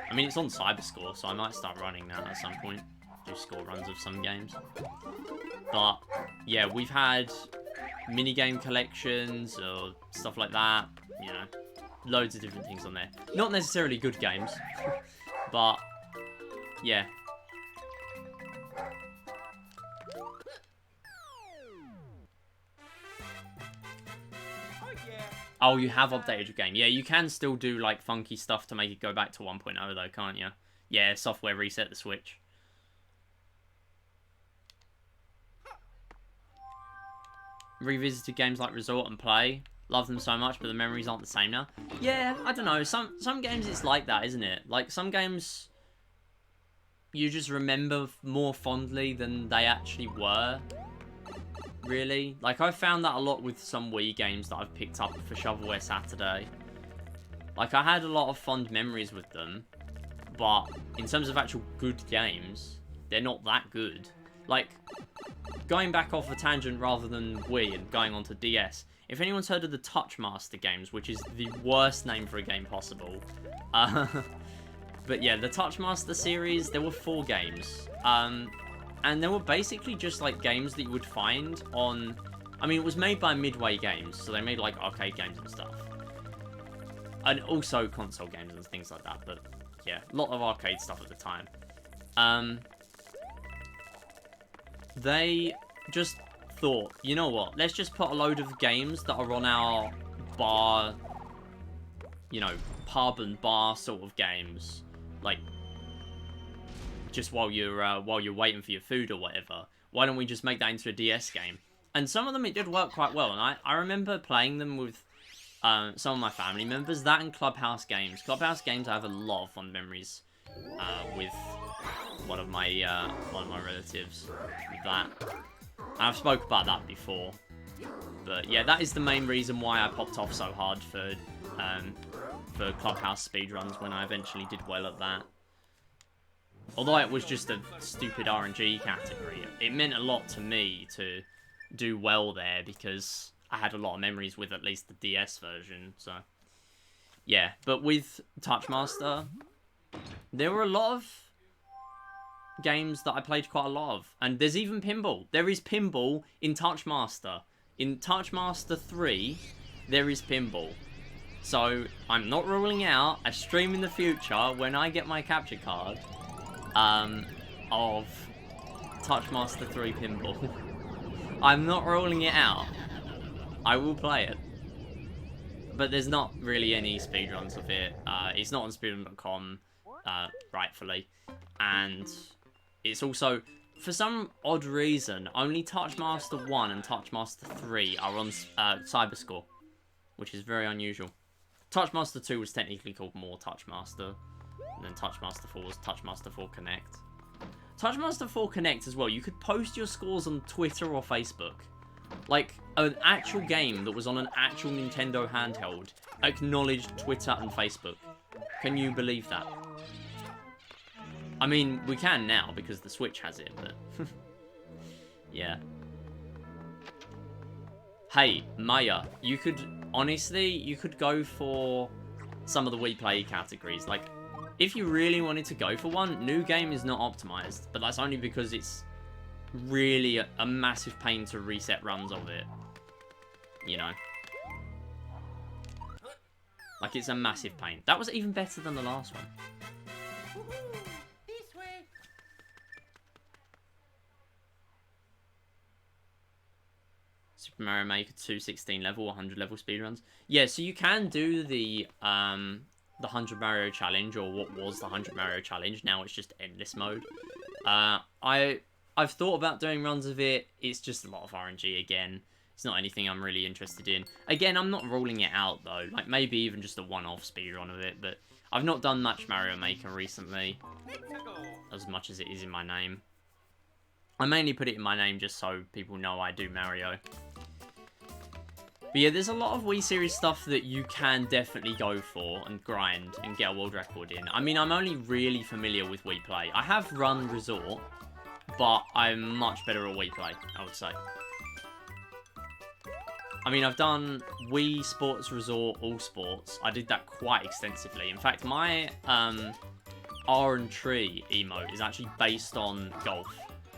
I mean, it's on Cyberscore, so I might start running that at some point. Do score runs of some games. But, yeah, we've had minigame collections or stuff like that. You know, loads of different things on there. Not necessarily good games, but, yeah. Oh, you have updated your game. Yeah, you can still do, like, funky stuff to make it go back to 1.0, though, can't you? Yeah, software reset the Switch. Revisited games like Resort and Play. Love them so much, but the memories aren't the same now. Yeah, I don't know. Some games it's like that, isn't it? Like, some games you just remember more fondly than they actually were. Really? Like, I've found that a lot with some Wii games that I've picked up for Shovelware Saturday. Like, I had a lot of fond memories with them, but in terms of actual good games, they're not that good. Like, going back off a tangent rather than Wii and going on to DS, if anyone's heard of the Touchmaster games, which is the worst name for a game possible, but yeah, the Touchmaster series, there were 4 games, and they were basically just, like, games that you would find on... I mean, it was made by Midway Games, so they made, like, arcade games and stuff. And also console games and things like that, but, yeah, a lot of arcade stuff at the time. They just thought, you know what, let's just put a load of games that are on our bar, you know, pub and bar sort of games, like... just while you're waiting for your food or whatever, why don't we just make that into a DS game? And some of them, it did work quite well, and I remember playing them with some of my family members, that and Clubhouse games. Clubhouse games, I have a lot of fond memories with one of my relatives with that. And I've spoke about that before, but yeah, that is the main reason why I popped off so hard for Clubhouse speedruns when I eventually did well at that. Although it was just a stupid RNG category, it meant a lot to me to do well there because I had a lot of memories with at least the DS version, so... Yeah, but with Touchmaster, there were a lot of games that I played quite a lot of. And there's even pinball. There is pinball in Touchmaster. In Touchmaster 3, there is pinball. So, I'm not ruling out a stream in the future when I get my capture card of Touchmaster 3 pinball. I'm not ruling it out. I will play it. But there's not really any speedruns of it. It's not on speedrun.com, rightfully. And it's also, for some odd reason, only Touchmaster 1 and Touchmaster 3 are on Cyberscore, which is very unusual. Touchmaster 2 was technically called more Touchmaster, and then Touchmaster 4 was Touchmaster 4 Connect. Touchmaster 4 Connect as well, you could post your scores on Twitter or Facebook. Like, an actual game that was on an actual Nintendo handheld acknowledged Twitter and Facebook. Can you believe that? I mean, we can now because the Switch has it, but... yeah. Hey, Maya, you could... Honestly, you could go for some of the Wii Play categories. Like, if you really wanted to go for one, New Game is not optimized, but that's only because it's really a massive pain to reset runs of it. You know? Like, it's a massive pain. That was even better than the last one. This way. Super Mario Maker 216 level, 100 level speedruns. Yeah, so you can do the 100 Mario challenge, or what was the 100 Mario challenge. Now it's just endless mode. I've thought about doing runs of it. It's just a lot of RNG again. It's not anything I'm really interested in. Again, I'm not ruling it out though. Like maybe even just a one-off speedrun of it, but I've not done much Mario Maker recently. As much as it is in my name. I mainly put it in my name just so people know I do Mario. But yeah, there's a lot of Wii Series stuff that you can definitely go for and grind and get a world record in. I mean, I'm only really familiar with Wii Play. I have run Resort, but I'm much better at Wii Play, I would say. I mean, I've done Wii Sports Resort All Sports. I did that quite extensively. In fact, my R and Tree emote is actually based on golf,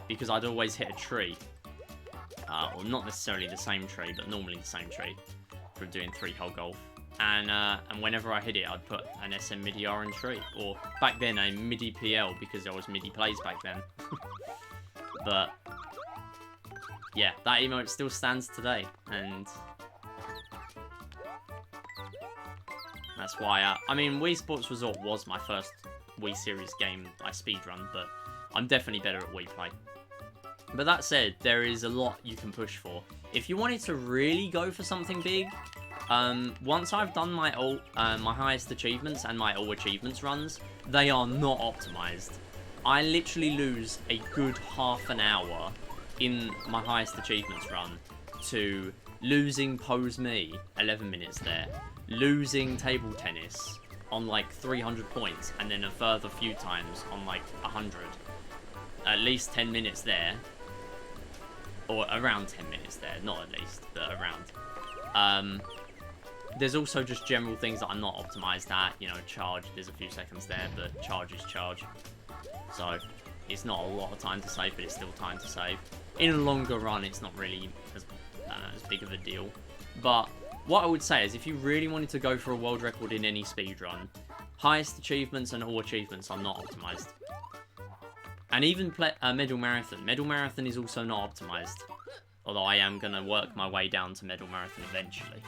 because I'd always hit a tree. Or not necessarily the same tree, but normally the same tree from doing 3-hole golf. And whenever I hit it, I'd put an SM MIDI R and Tree, or back then a MIDI PL, because there was MIDI plays back then. But yeah, that emote still stands today, and that's why I mean, Wii Sports Resort was my first Wii Series game I speedrun, but I'm definitely better at Wii Play. But that said, there is a lot you can push for. If you wanted to really go for something big, once I've done my my highest achievements and my all achievements runs, they are not optimized. I literally lose a good half an hour in my highest achievements run to losing Pose Me, 11 minutes there, losing table tennis on like 300 points, and then a further few times on like 100. At least 10 minutes there. Or around 10 minutes there, not at least, but around. There's also just general things that I'm not optimized at, you know, charge, there's a few seconds there, but charge is charge. So, it's not a lot of time to save, but it's still time to save. In a longer run, it's not really as big of a deal. But what I would say is, if you really wanted to go for a world record in any speedrun, highest achievements and all achievements are not optimized. And even Medal Marathon. Medal Marathon is also not optimized. Although I am going to work my way down to Medal Marathon eventually.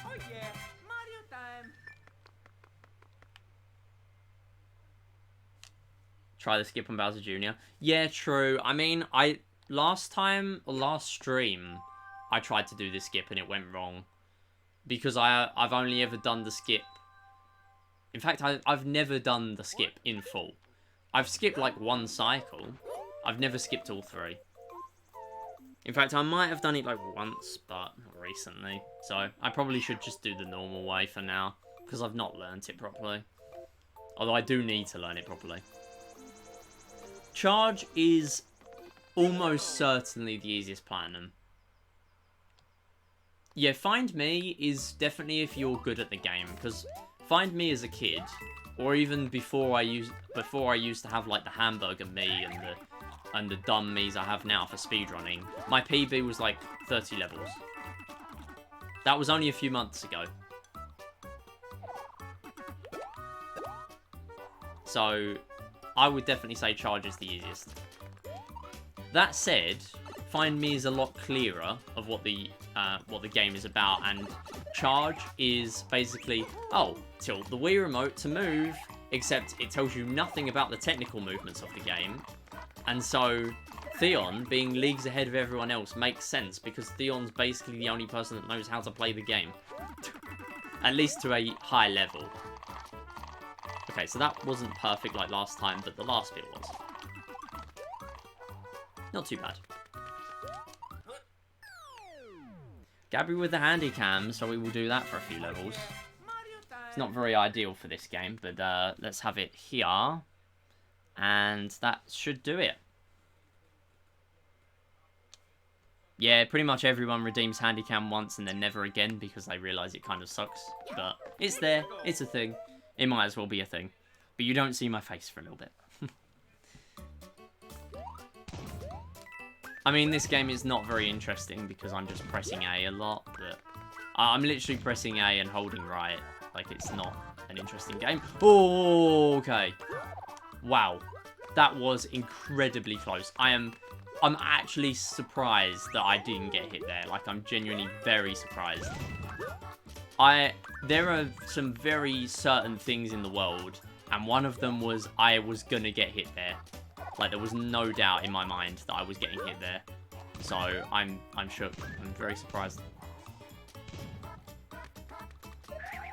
Oh yeah, Mario time. Try the skip on Bowser Jr. Yeah, true. I mean, last stream, I tried to do the skip and it went wrong. Because I've only ever done the skip. In fact, I've never done the skip in full. I've skipped like one cycle. I've never skipped all 3. In fact, I might have done it like once, but not recently. So I probably should just do the normal way for now, because I've not learnt it properly. Although I do need to learn it properly. Charge is almost certainly the easiest platinum. Yeah, Find Me is definitely if you're good at the game, because Find Me as a kid, or even before I used to have like the hamburger me and the dumb me's I have now for speedrunning, my PB was like 30 levels. That was only a few months ago. So I would definitely say Charge is the easiest. That said, Find Me is a lot clearer of what the game is about, and Charge is basically, oh, tilt the Wii remote to move, except it tells you nothing about the technical movements of the game, and so Theon, being leagues ahead of everyone else, makes sense, because Theon's basically the only person that knows how to play the game. At least to a high level. Okay, so that wasn't perfect like last time, but the last bit was. Not too bad. Gabby with the handy cam, so we will do that for a few levels. It's not very ideal for this game, but let's have it here. And that should do it. Yeah, pretty much everyone redeems Handycam once and then never again because they realise it kind of sucks. But it's there. It's a thing. It might as well be a thing. But you don't see my face for a little bit. I mean, this game is not very interesting because I'm just pressing A a lot. But I'm literally pressing A and holding right. Like, it's not an interesting game. Oh, okay. Wow. That was incredibly close. I'm actually surprised that I didn't get hit there. Like, I'm genuinely very surprised. There are some very certain things in the world, and one of them was I was gonna get hit there. Like, there was no doubt in my mind that I was getting hit there. So, I'm shook. I'm very surprised.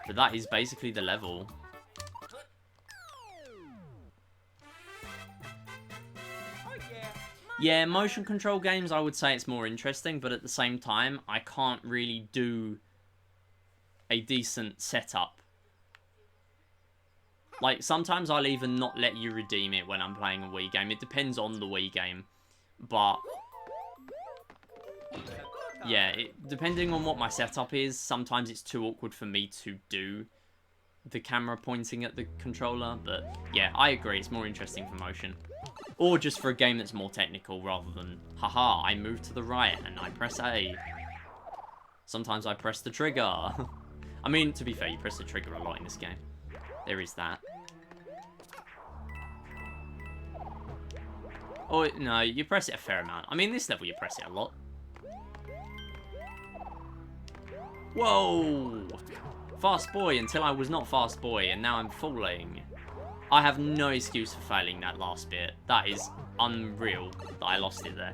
But that is basically the level. Yeah, motion control games, I would say it's more interesting, but at the same time, I can't really do a decent setup. Like, sometimes I'll even not let you redeem it when I'm playing a Wii game. It depends on the Wii game. But, yeah, depending on what my setup is, sometimes it's too awkward for me to do the camera pointing at the controller. But, yeah, I agree, it's more interesting for motion. Or just for a game that's more technical rather than, haha, I move to the right and I press A. Sometimes I press the trigger. I mean, to be fair, you press the trigger a lot in this game. There is that. Oh, no, you press it a fair amount. I mean, this level you press it a lot. Whoa! Fast boy until I was not fast boy, and now I'm falling. I have no excuse for failing that last bit. That is unreal that I lost it there.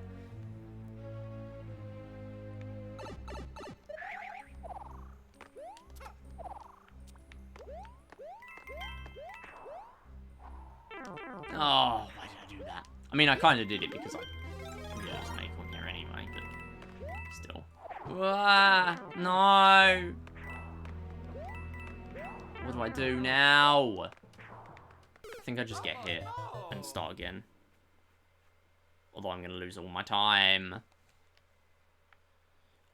Oh, why did I do that? I mean, I kind of did it because I knew there was an acorn here anyway, but still. Ah, no! What do I do now? I think I just get hit and start again. Although I'm going to lose all my time.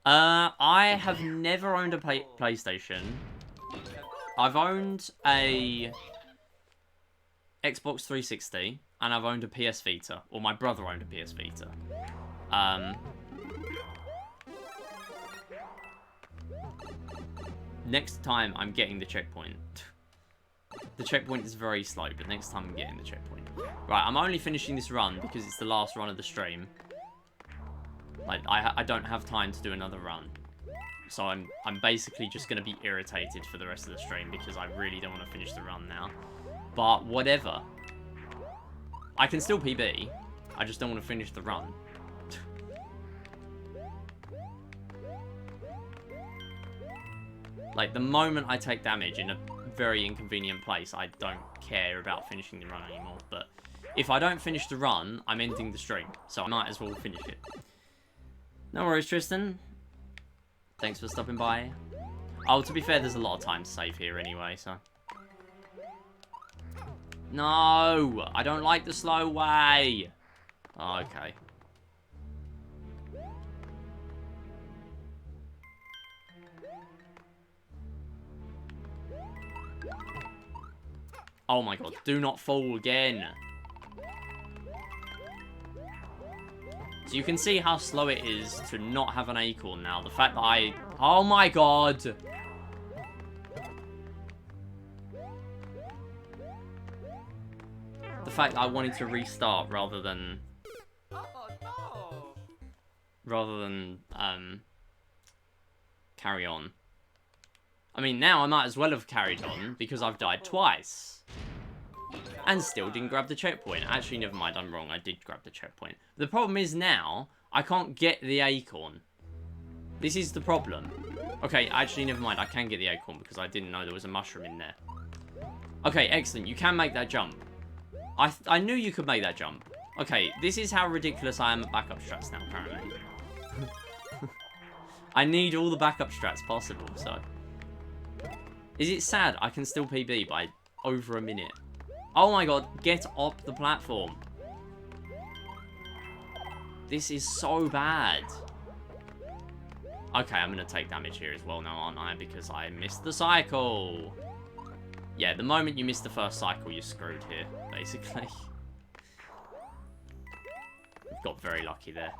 I have never owned a PlayStation. I've owned a Xbox 360, and I've owned a PS Vita. Or my brother owned a PS Vita. Next time, I'm getting the checkpoint. The checkpoint is very slow, but next time I'm getting the checkpoint. Right, I'm only finishing this run because it's the last run of the stream. Like, I don't have time to do another run. So I'm basically just going to be irritated for the rest of the stream because I really don't want to finish the run now. But whatever. I can still PB. I just don't want to finish the run. Like, the moment I take damage in a very inconvenient place, I don't care about finishing the run anymore. But if I don't finish the run, I'm ending the stream. So I might as well finish it. No worries, Tristan. Thanks for stopping by. Oh, to be fair, there's a lot of time to save here anyway, so. No! I don't like the slow way! Oh, okay. Oh my god, do not fall again. So you can see how slow it is to not have an acorn now. The fact that I... Oh my god! The fact that I wanted to restart rather than... Oh no! Rather than, carry on. I mean, now I might as well have carried on because I've died twice. And still didn't grab the checkpoint. Actually, never mind, I'm wrong. I did grab the checkpoint. The problem is now, I can't get the acorn. This is the problem. Okay, actually, never mind. I can get the acorn because I didn't know there was a mushroom in there. Okay, excellent. You can make that jump. I knew you could make that jump. Okay, this is how ridiculous I am at backup strats now, apparently. I need all the backup strats possible, so... Is it sad I can still PB by over a minute? Oh my god, get off the platform. This is so bad. Okay, I'm going to take damage here as well now, aren't I? Because I missed the cycle. Yeah, the moment you miss the first cycle, you're screwed here, basically. We've got very lucky there.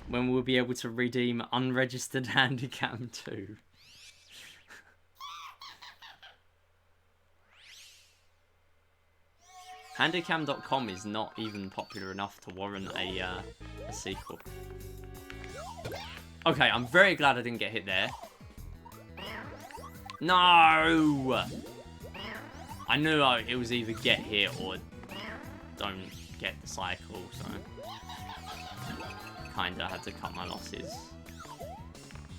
When we'll be able to redeem unregistered handicam too. Handicam.com is not even popular enough to warrant a sequel. Okay, I'm very glad I didn't get hit there. No! I knew it was either get hit or don't get the cycle, so... Kinda had to cut my losses.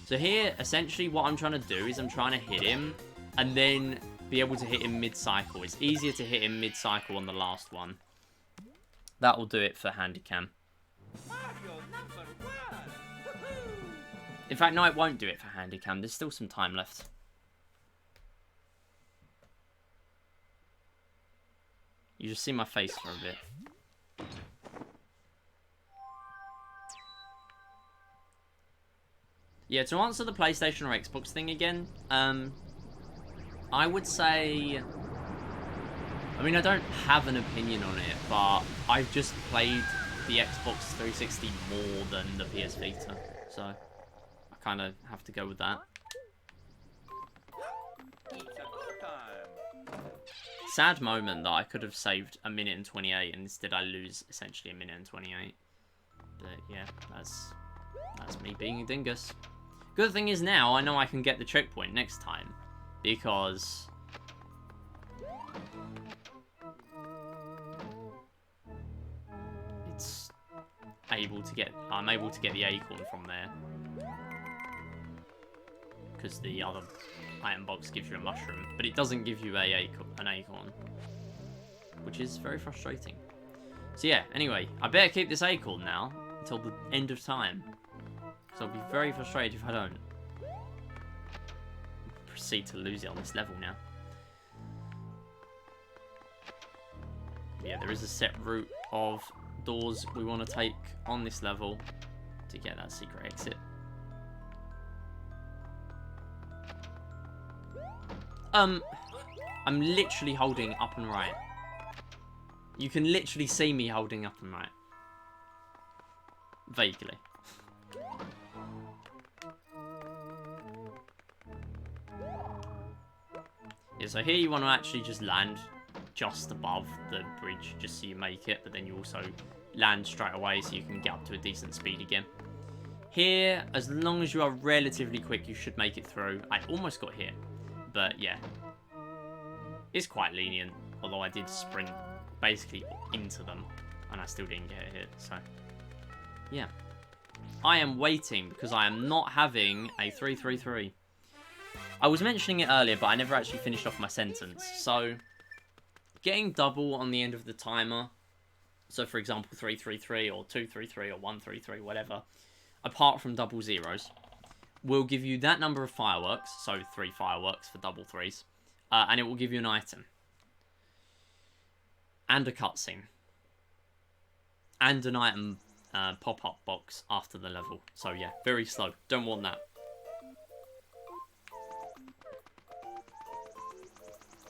So here, essentially what I'm trying to do is I'm trying to hit him and then be able to hit him mid-cycle. It's easier to hit him mid-cycle on the last one. That will do it for Handicam. In fact, no, it won't do it for Handicam. There's still some time left. You just see my face for a bit. Yeah, to answer the PlayStation or Xbox thing again, I would say... I mean, I don't have an opinion on it, but I've just played the Xbox 360 more than the PS Vita, so I kind of have to go with that. Sad moment that I could have saved 1:28 and instead I lose essentially 1:28. But yeah, that's me being a dingus. Good thing is now I know I can get the checkpoint next time because I'm able to get the acorn from there because the other item box gives you a mushroom, but it doesn't give you an acorn, which is very frustrating. So yeah, anyway, I better keep this acorn now until the end of time. So I'll be very frustrated if I don't. Proceed to lose it on this level now. Yeah, there is a set route of doors we want to take on this level to get that secret exit. I'm literally holding up and right. You can literally see me holding up and right. Vaguely. Yeah, so here you want to actually just land just above the bridge, just so you make it, but then you also land straight away so you can get up to a decent speed again. Here, as long as you are relatively quick, you should make it through. I almost got hit, but yeah. It's quite lenient, although I did sprint basically into them, and I still didn't get hit, so yeah. I am waiting because I am not having a 333. I was mentioning it earlier, but I never actually finished off my sentence. So, getting double on the end of the timer, so for example 333 or 233 or 133, whatever, apart from double zeros, will give you that number of fireworks, so 3 fireworks for double 3s, and it will give you an item. And a cutscene. And an item pop-up box after the level. So yeah, very slow. Don't want that.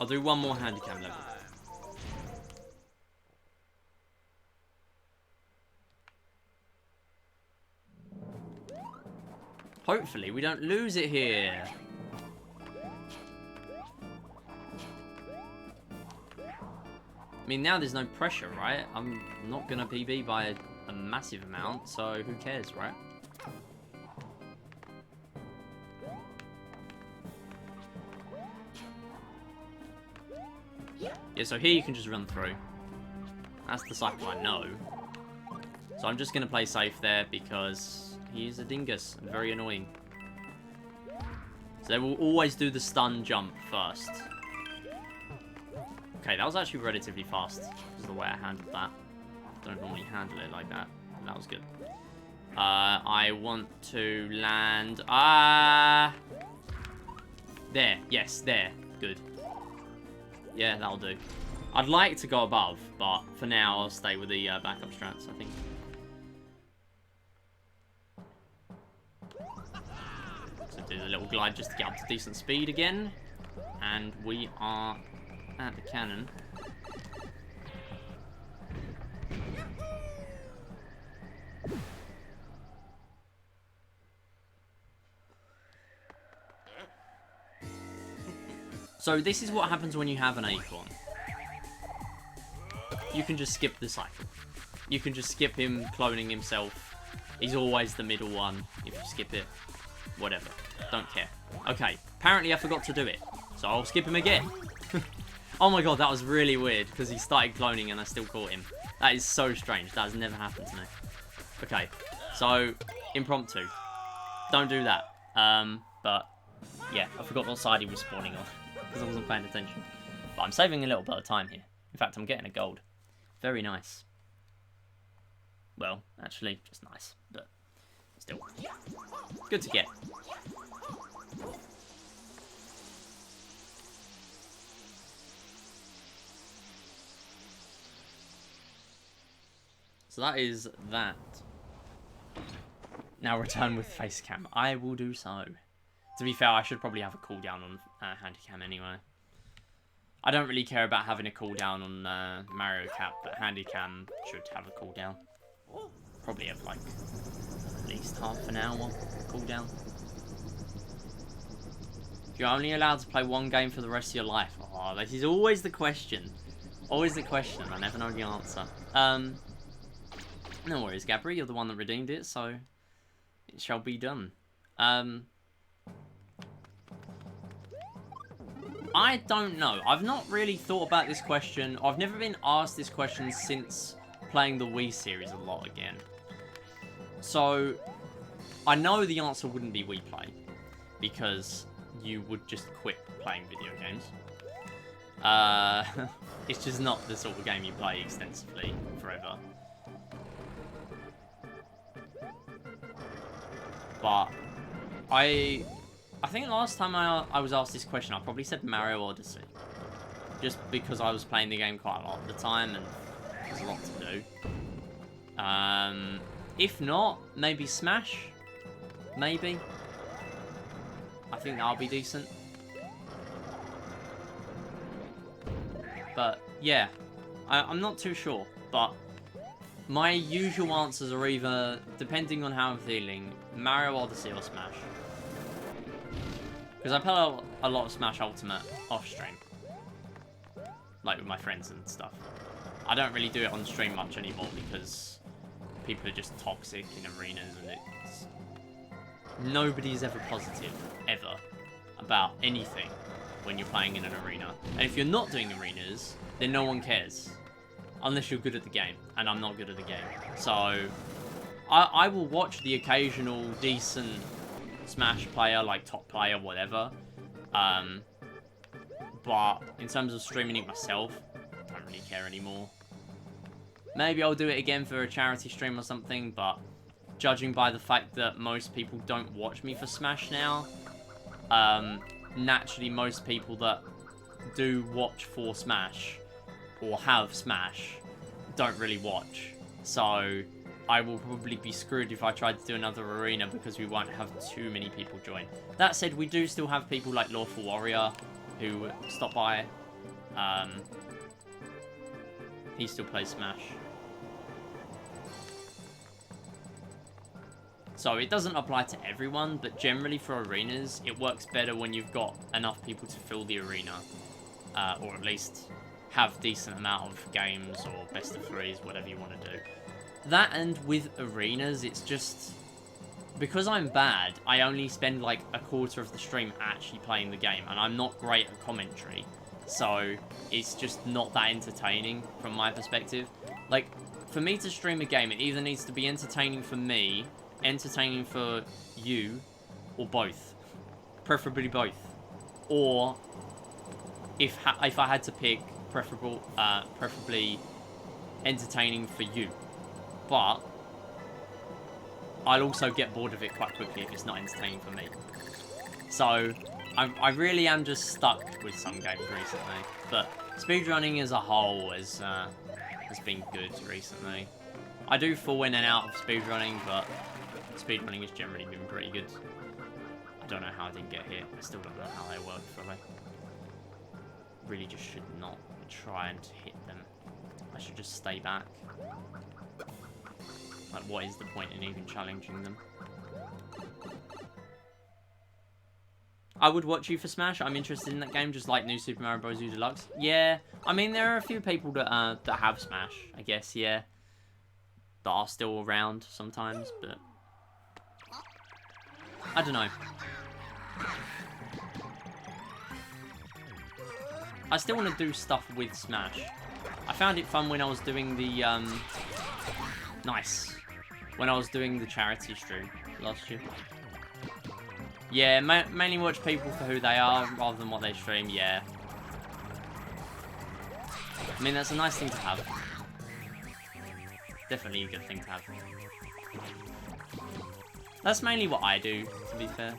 I'll do one more handicam level. Hopefully we don't lose it here. I mean, now there's no pressure, right? I'm not going to PB by a massive amount, so who cares, right? Yeah, so here you can just run through. That's the cycle I know. So I'm just going to play safe there because he's a dingus and very annoying. So they will always do the stun jump first. Okay, that was actually relatively fast. This is the way I handled that. Don't normally handle it like that. That was good. I want to land... There. Yes, there. Good. Yeah, that'll do. I'd like to go above, but for now I'll stay with the backup strats, I think. So do the little glide just to get up to decent speed again. And we are at the cannon. So this is what happens when you have an acorn. You can just skip the cycle. You can just skip him cloning himself. He's always the middle one. If you skip it, whatever. Don't care. Okay, apparently I forgot to do it. So I'll skip him again. Oh my god, that was really weird because he started cloning and I still caught him. That is so strange. That has never happened to me. Okay, so impromptu. Don't do that. But yeah, I forgot what side he was spawning on because I wasn't paying attention. But I'm saving a little bit of time here. In fact, I'm getting a gold. Very nice. Well, actually, just nice, but still good to get. So that is that. Now return with face cam. I will do so. To be fair, I should probably have a cooldown on Handycam anyway. I don't really care about having a cooldown on Mario Kart, but Handycam should have a cooldown. Probably have like at least half an hour cooldown. You're only allowed to play one game for the rest of your life. Oh, this is always the question. Always the question. I never know the answer. No worries, Gabri. You're the one that redeemed it, so it shall be done. I don't know. I've not really thought about this question. I've never been asked this question since playing the Wii series a lot again. So, I know the answer wouldn't be Wii Play, because you would just quit playing video games. It's just not the sort of game you play extensively forever. But I think last time I was asked this question, I probably said Mario Odyssey. Just because I was playing the game quite a lot at the time and there's a lot to do. If not, maybe Smash? Maybe? I think that'll be decent. But, yeah. I'm not too sure, but my usual answers are either, depending on how I'm feeling, Mario Odyssey or Smash. Because I play a lot of Smash Ultimate off-stream. Like with my friends and stuff. I don't really do it on stream much anymore because people are just toxic in arenas and it's... Nobody's ever positive, ever, about anything when you're playing in an arena. And if you're not doing arenas, then no one cares. Unless you're good at the game, and I'm not good at the game. So, I will watch the occasional decent Smash player, like top player, whatever. But in terms of streaming it myself, I don't really care anymore. Maybe I'll do it again for a charity stream or something, but judging by the fact that most people don't watch me for Smash now, naturally most people that do watch for Smash or have Smash don't really watch. So I will probably be screwed if I try to do another arena because we won't have too many people join. That said, we do still have people like Lawful Warrior who stop by. He still plays Smash. So it doesn't apply to everyone, but generally for arenas, it works better when you've got enough people to fill the arena. Or at least have decent amount of games or best of threes, whatever you want to do. That, and with arenas, it's just... because I'm bad, I only spend like a quarter of the stream actually playing the game, and I'm not great at commentary. So it's just not that entertaining from my perspective. Like, for me to stream a game, it either needs to be entertaining for me, entertaining for you, or both. Preferably both. Or if I had to pick, preferably entertaining for you. But I'll also get bored of it quite quickly if it's not entertaining for me. So I really am just stuck with some games recently. But speedrunning as a whole has been good recently. I do fall in and out of speedrunning, but speedrunning has generally been pretty good. I don't know how I didn't get here. I still don't know how they work fully. Really just should not try and hit them. I should just stay back. Like, what is the point in even challenging them? I would watch you for Smash. I'm interested in that game, just like New Super Mario Bros. U Deluxe. Yeah, I mean, there are a few people that have Smash, I guess, yeah. That are still around sometimes, but... I don't know. I still want to do stuff with Smash. I found it fun when I was doing the, Nice. When I was doing the charity stream last year. Yeah, mainly watch people for who they are rather than what they stream, yeah. I mean, that's a nice thing to have. Definitely a good thing to have. That's mainly what I do, to be fair.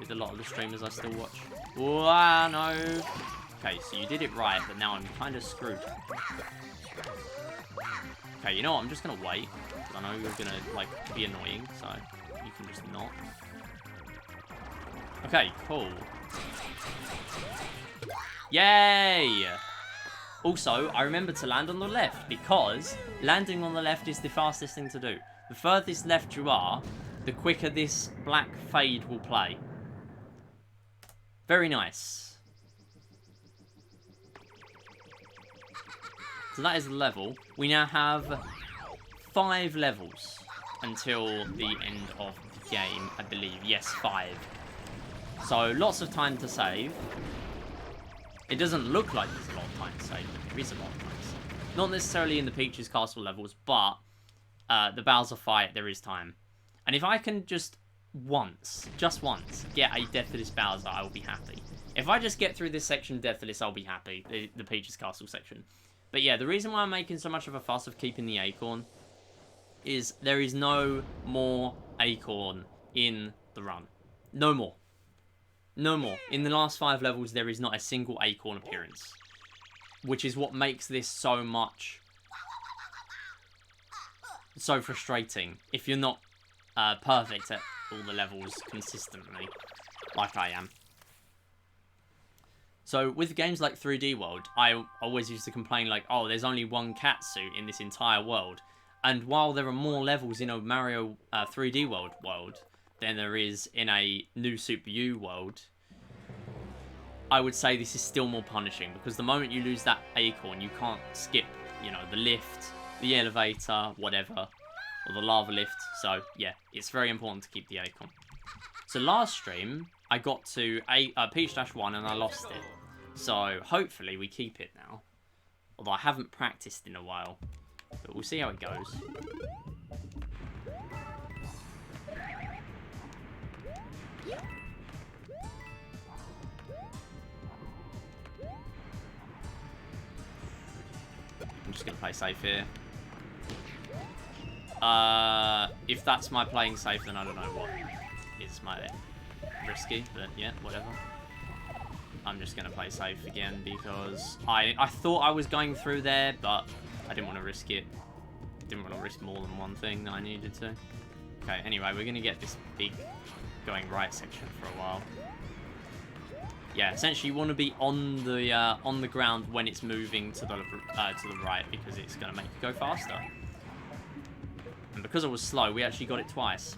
With a lot of the streamers I still watch. Wow, no. Okay, so you did it right, but now I'm kind of screwed. Okay, you know what? I'm just going to wait. I know you're going to, like, be annoying, so you can just not. Okay, cool. Yay! Also, I remember to land on the left, because landing on the left is the fastest thing to do. The furthest left you are, the quicker this black fade will play. Very nice. So that is the level. We now have 5 levels until the end of the game, I believe. Yes, 5. So lots of time to save. It doesn't look like there's a lot of time to save, but there is a lot of time to save. Not necessarily in the Peach's Castle levels, but the Bowser fight, there is time. And if I can just once, get a Deathless Bowser, I will be happy. If I just get through this section Deathless, I'll be happy. The Peach's Castle section. But yeah, the reason why I'm making so much of a fuss of keeping the Acorn is there is no more Acorn in the run. No more. No more. In the last 5 levels, there is not a single Acorn appearance. Which is what makes this so frustrating. If you're not perfect at all the levels consistently, like I am. So, with games like 3D World, I always used to complain like, oh, there's only one cat suit in this entire world. And while there are more levels in a Mario 3D World than there is in a New Super U world, I would say this is still more punishing. Because the moment you lose that Acorn, you can't skip, you know, the lift, the elevator, whatever. Or the lava lift. So, yeah, it's very important to keep the Acorn. So, last stream, I got to Peach-1 and I lost it. So, hopefully we keep it now. Although I haven't practiced in a while. But we'll see how it goes. I'm just going to play safe here. If that's my playing safe, then I don't know what is my risky, but yeah, whatever. I'm just going to play safe again because I thought I was going through there, but I didn't want to risk it. Didn't want to risk more than one thing that I needed to. Okay, anyway, we're going to get this big going right section for a while. Yeah, essentially you want to be on the ground when it's moving to the right because it's going to make it go faster. And because I was slow, we actually got it twice.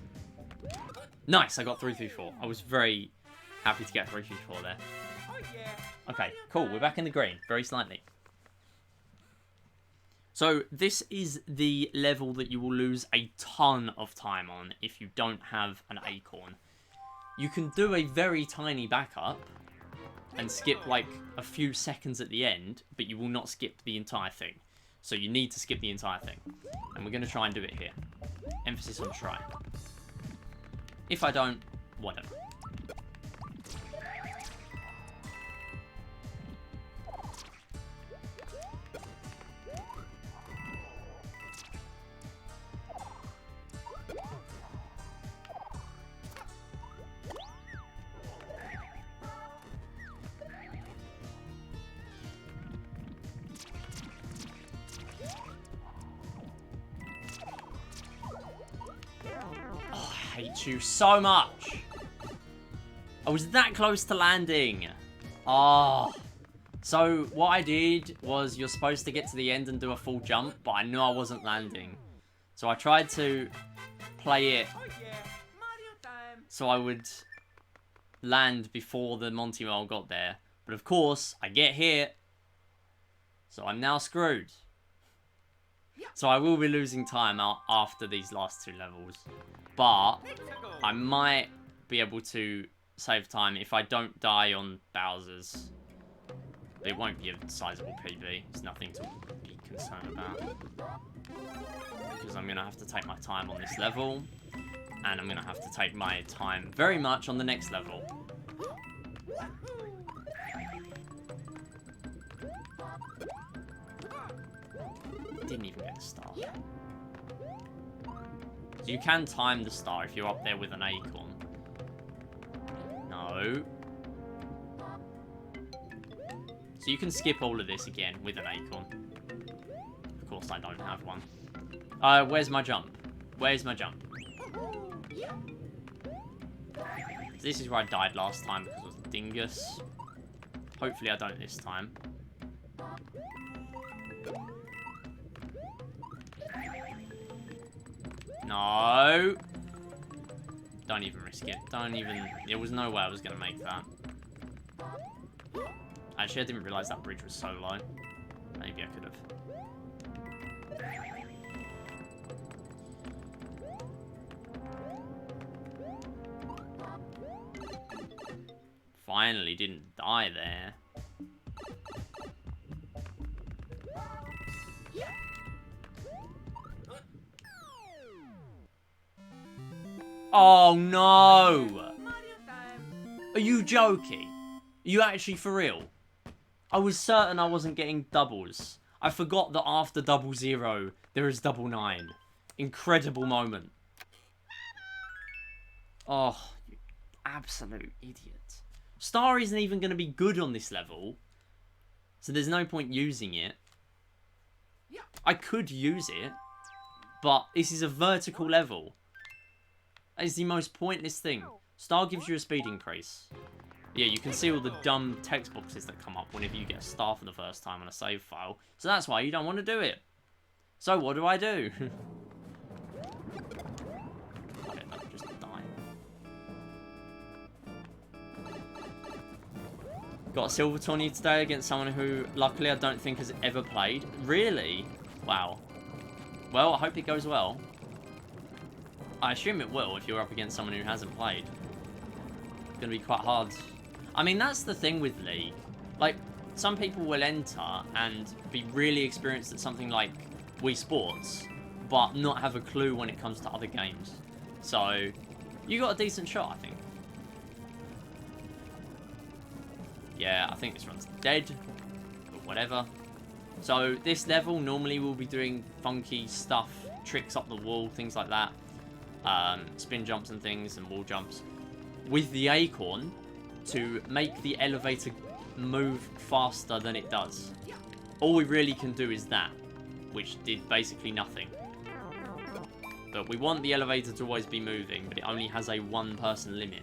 Nice, I got 3 through 4. I was very happy to get 3 through 4 there. Okay, cool. We're back in the green, very slightly. So this is the level that you will lose a ton of time on if you don't have an acorn. You can do a very tiny backup and skip like a few seconds at the end, but you will not skip the entire thing. So you need to skip the entire thing. And we're going to try and do it here. Emphasis on try. If I don't, whatever. I hate you so much. I was that close to landing. Oh. So what I did was you're supposed to get to the end and do a full jump, but I knew I wasn't landing. So I tried to play it so I would land before the Monty Mole got there. But of course, I get hit. So I'm now screwed. So I will be losing time after these last 2 levels. But I might be able to save time if I don't die on Bowser's. It won't be a sizable PB. It's nothing to be concerned about. Because I'm going to have to take my time on this level. And I'm going to have to take my time very much on the next level. Didn't even get a star. So you can time the star if you're up there with an acorn. No. So you can skip all of this again with an acorn. Of course I don't have one. Where's my jump? Where's my jump? This is where I died last time because I was a dingus. Hopefully I don't this time. No. Don't even risk it. Don't even... There was no way I was going to make that. Actually, I didn't realise that bridge was so low. Maybe I could have. Finally didn't die there. Oh no! Are you joking? Are you actually for real? I was certain I wasn't getting doubles. I forgot that after 00 there is 99. Incredible moment. Oh, you absolute idiot. Star isn't even going to be good on this level. So there's no point using it. I could use it. But this is a vertical level. That is the most pointless thing. Star gives you a speed increase. Yeah, you can see all the dumb text boxes that come up whenever you get a star for the first time on a save file. So that's why you don't want to do it. So what do I do? Whatever, just die. Got a silver tourney today against someone who, luckily, I don't think has ever played. Really? Wow. Well, I hope it goes well. I assume it will if you're up against someone who hasn't played. It's going to be quite hard. I mean, that's the thing with League. Like, some people will enter and be really experienced at something like Wii Sports, but not have a clue when it comes to other games. So, you got a decent shot, I think. Yeah, I think this run's dead, but whatever. So, this level, normally we'll be doing funky stuff tricks up the wall, things like that. Spin jumps and things, and wall jumps. With the acorn, to make the elevator move faster than it does. All we really can do is that, which did basically nothing. But we want the elevator to always be moving, but it only has a one-person limit.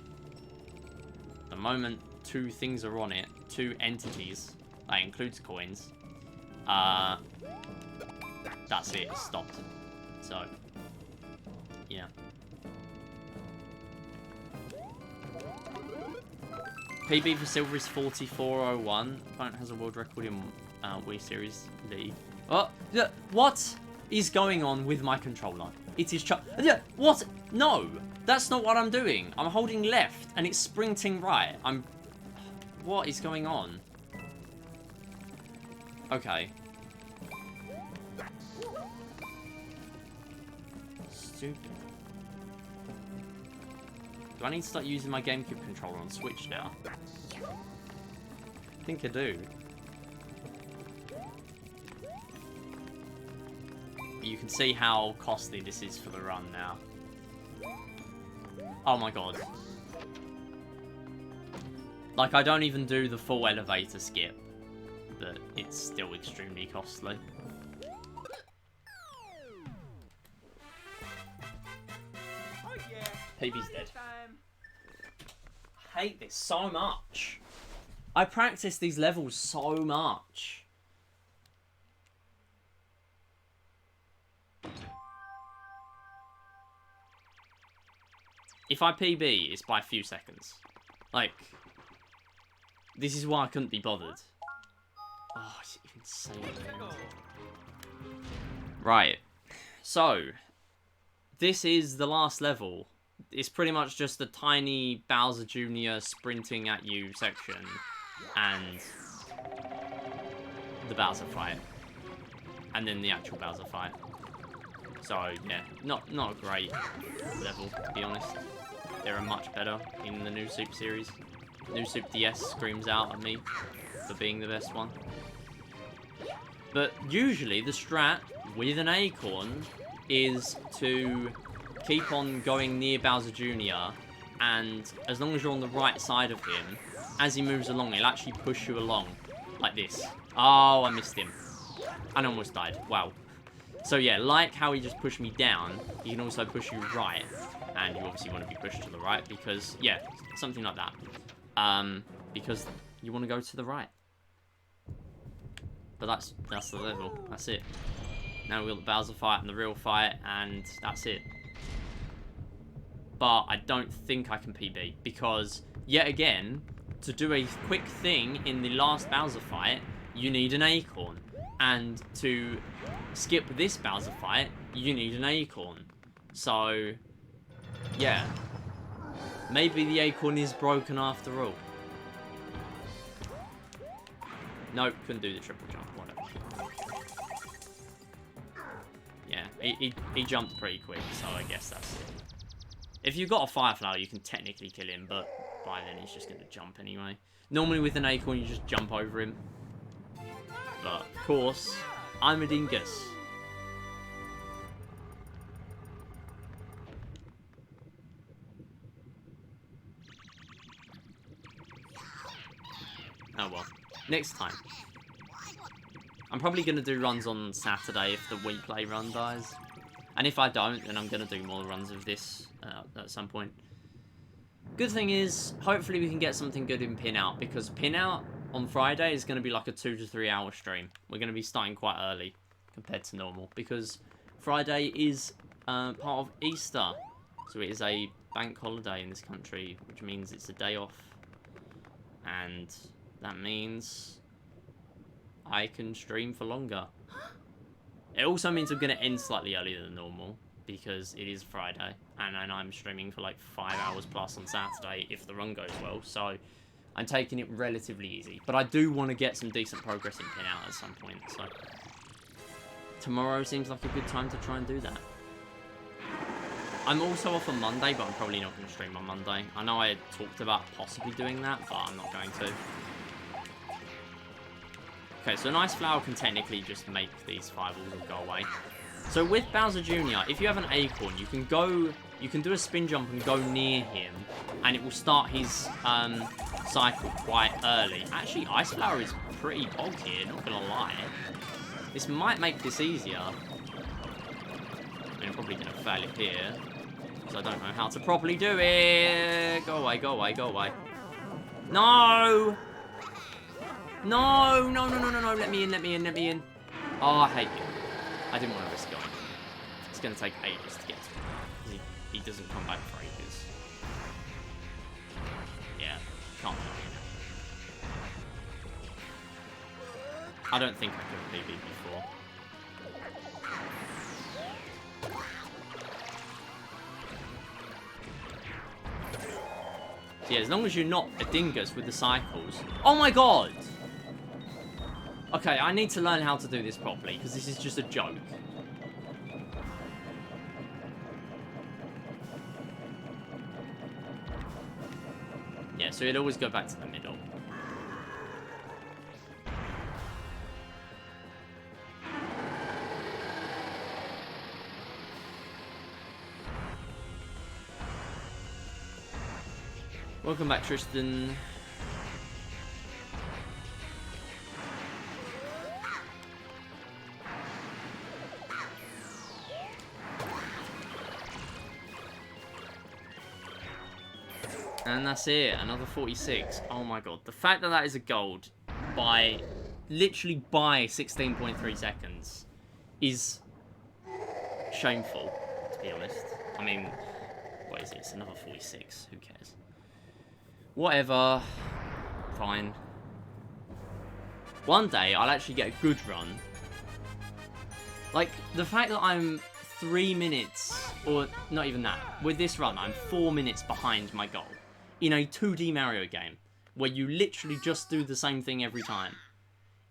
The moment 2 things are on it, 2 entities, that includes coins, that's it, it's stopped. So, yeah. PB for silver is 44.01. Opponent has a world record in Wii Series League. Oh, yeah, what is going on with my controller? It is yeah, what? No, that's not what I'm doing. I'm holding left and it's sprinting right. What is going on? Okay. Stupid. Do I need to start using my GameCube controller on Switch now? I think I do. You can see how costly this is for the run now. Oh my god. Like, I don't even do the full elevator skip, but it's still extremely costly. Oh yeah. PB's dead. Time. I hate this so much. I practice these levels so much. If I PB, it's by a few seconds. Like, this is why I couldn't be bothered. Oh, it's insane. Right. So, this is the last level. It's pretty much just a tiny Bowser Jr. sprinting at you section. And the Bowser fight. And then the actual Bowser fight. So, yeah, not a great level, to be honest. There are much better in the New Soup series. New Soup DS screams out at me for being the best one. But usually the strat with an acorn is to keep on going near Bowser Jr. and as long as you're on the right side of him, as he moves along, he'll actually push you along like this. Oh, I missed him. And I almost died. Wow. So yeah, like how he just pushed me down, he can also push you right. And you obviously want to be pushed to the right because, yeah, something like that. Because you want to go to the right. But that's the level. That's it. Now we've got the Bowser fight and the real fight, and that's it. But I don't think I can PB because, yet again, to do a quick thing in the last Bowser fight, you need an acorn. And to skip this Bowser fight, you need an acorn. So, yeah. Maybe the acorn is broken after all. Nope, couldn't do the triple jump, whatever. Yeah, he jumped pretty quick, so I guess that's it. If you've got a Fire Flower, you can technically kill him, but by then he's just going to jump anyway. Normally with an acorn, you just jump over him. But, of course, I'm a dingus. Oh well. Next time. I'm probably going to do runs on Saturday if the Wii Play run dies. And if I don't, then I'm going to do more runs of this at some point. Good thing is, hopefully we can get something good in Pin Out, because Pin Out on Friday is going to be like a 2 to 3 hour stream. We're going to be starting quite early compared to normal, because Friday is part of Easter. So it is a bank holiday in this country, which means it's a day off. And that means I can stream for longer. It also means I'm going to end slightly earlier than normal, because it is Friday, and I'm streaming for like 5 hours plus on Saturday if the run goes well, so I'm taking it relatively easy. But I do want to get some decent progress in Pin Out at some point, so tomorrow seems like a good time to try and do that. I'm also off on Monday, but I'm probably not going to stream on Monday. I know I had talked about possibly doing that, but I'm not going to. Okay, so an ice flower can technically just make these fireballs all go away. So with Bowser Jr., if you have an Acorn, you can do a spin jump and go near him, and it will start his cycle quite early. Actually, Ice Flower is pretty bogged here, not gonna lie. This might make this easier. I mean, I'm probably gonna fail it here, because I don't know how to properly do it. Go away, go away, go away. No! No, no, no, no, no, no, let me in, let me in, let me in. Oh, I hate you. I didn't want to risk going. It's going to take ages to get to him. He doesn't come back for ages. Yeah, can't be. I don't think I could have PB before. So yeah, as long as you're not a dingus with the cycles. Oh my god! Okay, I need to learn how to do this properly, because this is just a joke. Yeah, so it'd always go back to the middle. Welcome back, Tristan. And that's it, another 46. Oh my god, the fact that that is a gold by, literally by 16.3 seconds is shameful, to be honest. I mean, what is it? It's another 46, who cares? Whatever, fine. One day, I'll actually get a good run. Like, the fact that I'm 3 minutes, or not even that, with this run, I'm 4 minutes behind my goal. In a 2D Mario game, where you literally just do the same thing every time,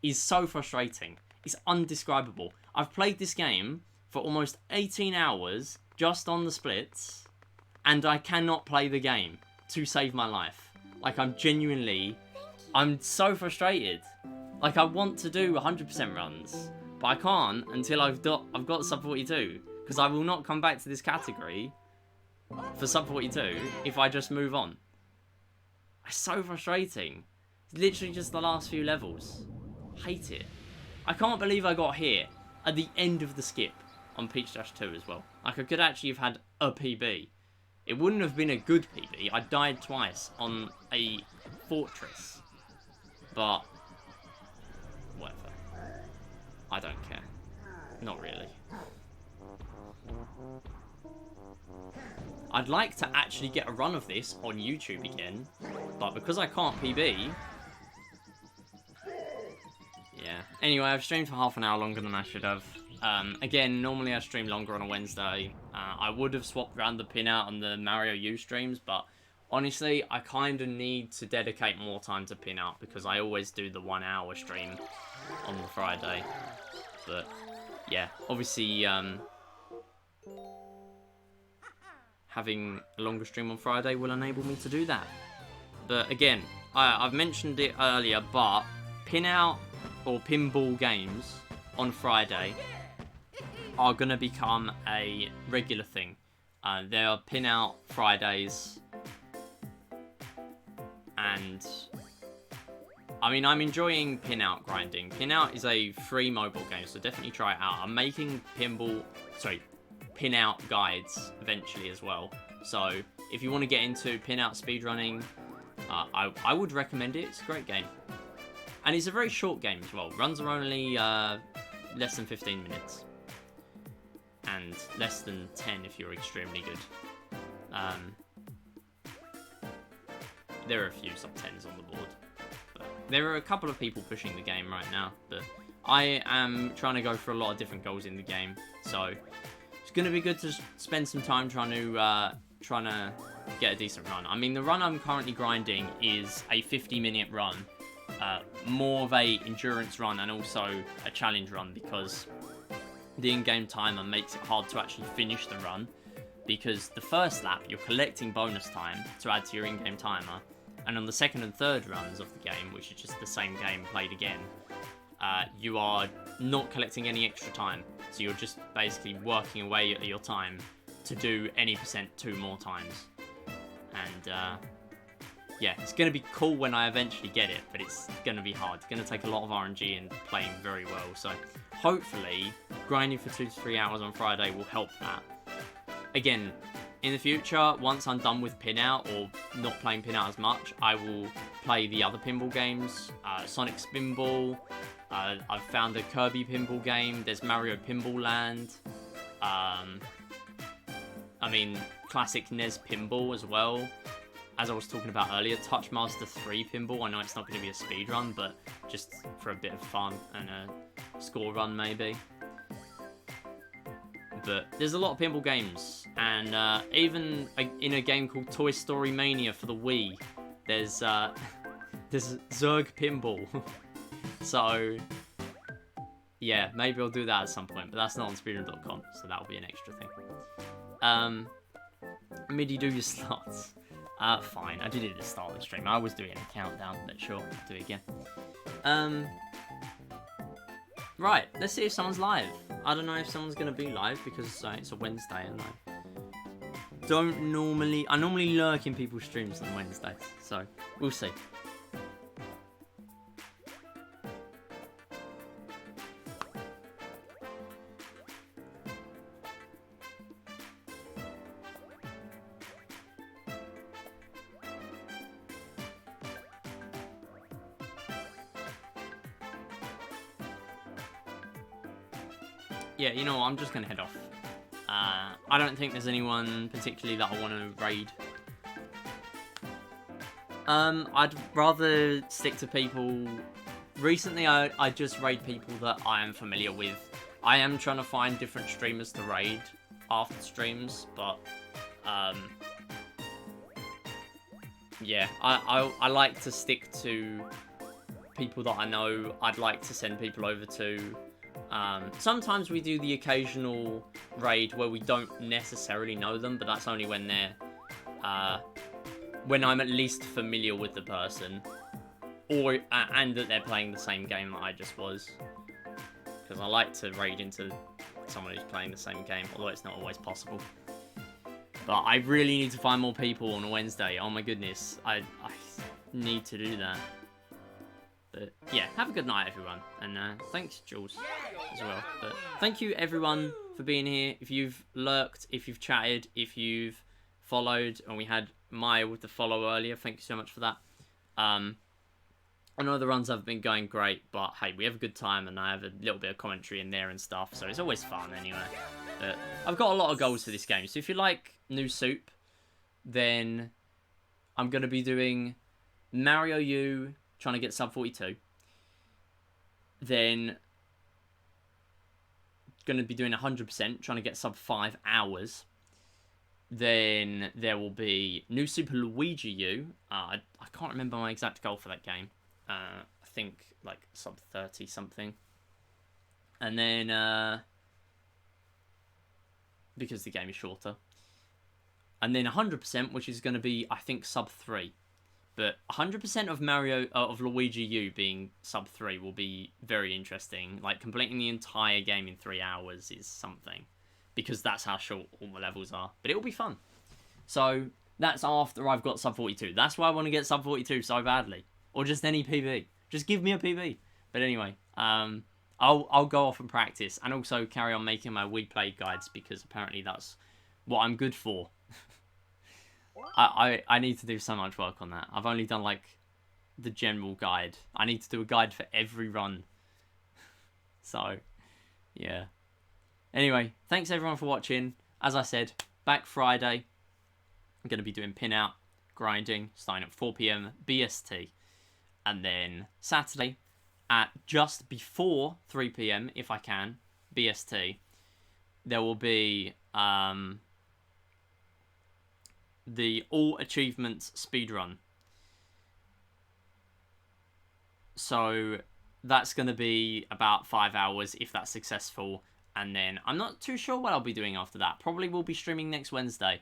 is so frustrating. It's undescribable. I've played this game for almost 18 hours, just on the splits, and I cannot play the game to save my life. Like, I'm so frustrated. Like, I want to do 100% runs, but I can't until I've got sub 42, because I will not come back to this category for sub 42 if I just move on. It's so frustrating. It's literally just the last few levels. Hate it. I can't believe I got here at the end of the skip on Peach Dash 2 as well. Like, I could actually have had a PB. It wouldn't have been a good PB. I died twice on a fortress. But, whatever. I don't care. Not really. I'd like to actually get a run of this on YouTube again, but because I can't PB... Yeah. Anyway, I've streamed for half an hour longer than I should have. Again, normally I stream longer on a Wednesday. I would have swapped around the pin out on the Mario U streams, but honestly, I kind of need to dedicate more time to pin out, because I always do the 1 hour stream on the Friday. But, yeah, obviously... having a longer stream on Friday will enable me to do that. But again, I've mentioned it earlier, but pin out or pinball games on Friday are going to become a regular thing. There are pin out Fridays, and I mean, I'm enjoying pin out grinding. Pin out is a free mobile game, so definitely try it out. I'm making pin out guides eventually as well. So if you want to get into pin out speedrunning, I would recommend it. It's a great game. And it's a very short game as well. Runs are only less than 15 minutes. And less than 10 if you're extremely good. There are a few sub 10s on the board. But there are a couple of people pushing the game right now. But I am trying to go for a lot of different goals in the game. So it's going to be good to spend some time trying to get a decent run. I mean, the run I'm currently grinding is a 50-minute run. More of a endurance run and also a challenge run, because the in-game timer makes it hard to actually finish the run, because the first lap you're collecting bonus time to add to your in-game timer, and on the second and third runs of the game, which is just the same game played again, you are not collecting any extra time. So you're just basically working away at your time to do any percent 2 more times. And yeah, it's going to be cool when I eventually get it, but it's going to be hard. It's going to take a lot of RNG and playing very well. So hopefully grinding for 2 to 3 hours on Friday will help that. Again, in the future, once I'm done with Pinout or not playing Pinout as much, I will play the other pinball games. Sonic Spinball. I've found a Kirby pinball game. There's Mario Pinball Land. I mean, classic NES pinball as well. As I was talking about earlier, Touchmaster 3 pinball. I know it's not going to be a speed run, but just for a bit of fun and a score run maybe. But there's a lot of pinball games, and even in a game called Toy Story Mania for the Wii, there's Zerg Pinball. So yeah, maybe I'll do that at some point, but that's not on speedrun.com, so that'll be an extra thing. MIDI, do your slots. Fine, I did it at the start of the stream. I was doing a countdown, but sure, I'll do it again. Right, let's see if someone's live. I don't know if someone's going to be live because it's a Wednesday and I normally lurk in people's streams on Wednesdays, so we'll see. Yeah, you know what, I'm just going to head off. I don't think there's anyone particularly that I want to raid. I'd rather stick to people... Recently, I just raid people that I am familiar with. I am trying to find different streamers to raid after streams, but... yeah, I like to stick to people that I know. I'd like to send people over to... sometimes we do the occasional raid where we don't necessarily know them, but that's only when they're, when I'm at least familiar with the person, or and that they're playing the same game that I just was. Because I like to raid into someone who's playing the same game, although it's not always possible. But I really need to find more people on a Wednesday. Oh my goodness, I need to do that. But yeah, have a good night, everyone. And thanks, Jules, as well. But thank you, everyone, for being here. If you've lurked, if you've chatted, if you've followed, and we had Maya with the follow earlier, thank you so much for that. I know the runs have been going great, but hey, we have a good time, and I have a little bit of commentary in there and stuff, so it's always fun anyway. But I've got a lot of goals for this game, so if you like New Soup, then I'm going to be doing Mario U, trying to get sub 42. Then going to be doing 100%, trying to get sub 5 hours. Then there will be New Super Luigi U. I can't remember my exact goal for that game. I think like sub 30 something. And then because the game is shorter. And then 100%, which is going to be, I think, sub 3. But 100% of of Luigi U being sub 3 will be very interesting. Like, completing the entire game in 3 hours is something. Because that's how short all the levels are. But it'll be fun. So, that's after I've got sub 42. That's why I want to get sub 42 so badly. Or just any PB. Just give me a PB. But anyway, I'll go off and practice. And also carry on making my Wii Play guides. Because apparently that's what I'm good for. I need to do so much work on that. I've only done, like, the general guide. I need to do a guide for every run. So, yeah. Anyway, thanks everyone for watching. As I said, back Friday, I'm going to be doing pin-out, grinding, starting at 4 PM BST. And then Saturday, at just before 3 PM, if I can, BST, there will be... the all achievements speedrun. So that's going to be about 5 hours if that's successful. And then I'm not too sure what I'll be doing after that. Probably will be streaming next Wednesday.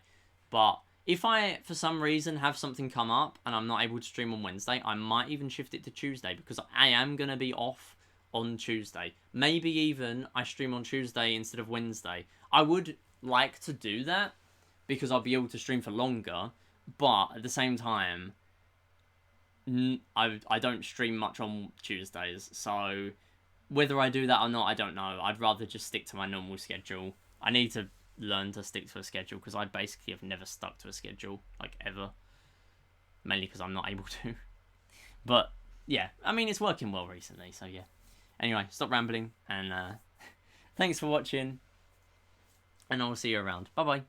But if I, for some reason, have something come up and I'm not able to stream on Wednesday, I might even shift it to Tuesday. Because I am going to be off on Tuesday. Maybe even I stream on Tuesday instead of Wednesday. I would like to do that because I'll be able to stream for longer, but at the same time, I don't stream much on Tuesdays, so whether I do that or not, I don't know. I'd rather just stick to my normal schedule. I need to learn to stick to a schedule because I basically have never stuck to a schedule, like, ever. Mainly because I'm not able to. But, yeah, I mean, it's working well recently, so yeah. Anyway, stop rambling, and thanks for watching, and I will see you around. Bye-bye.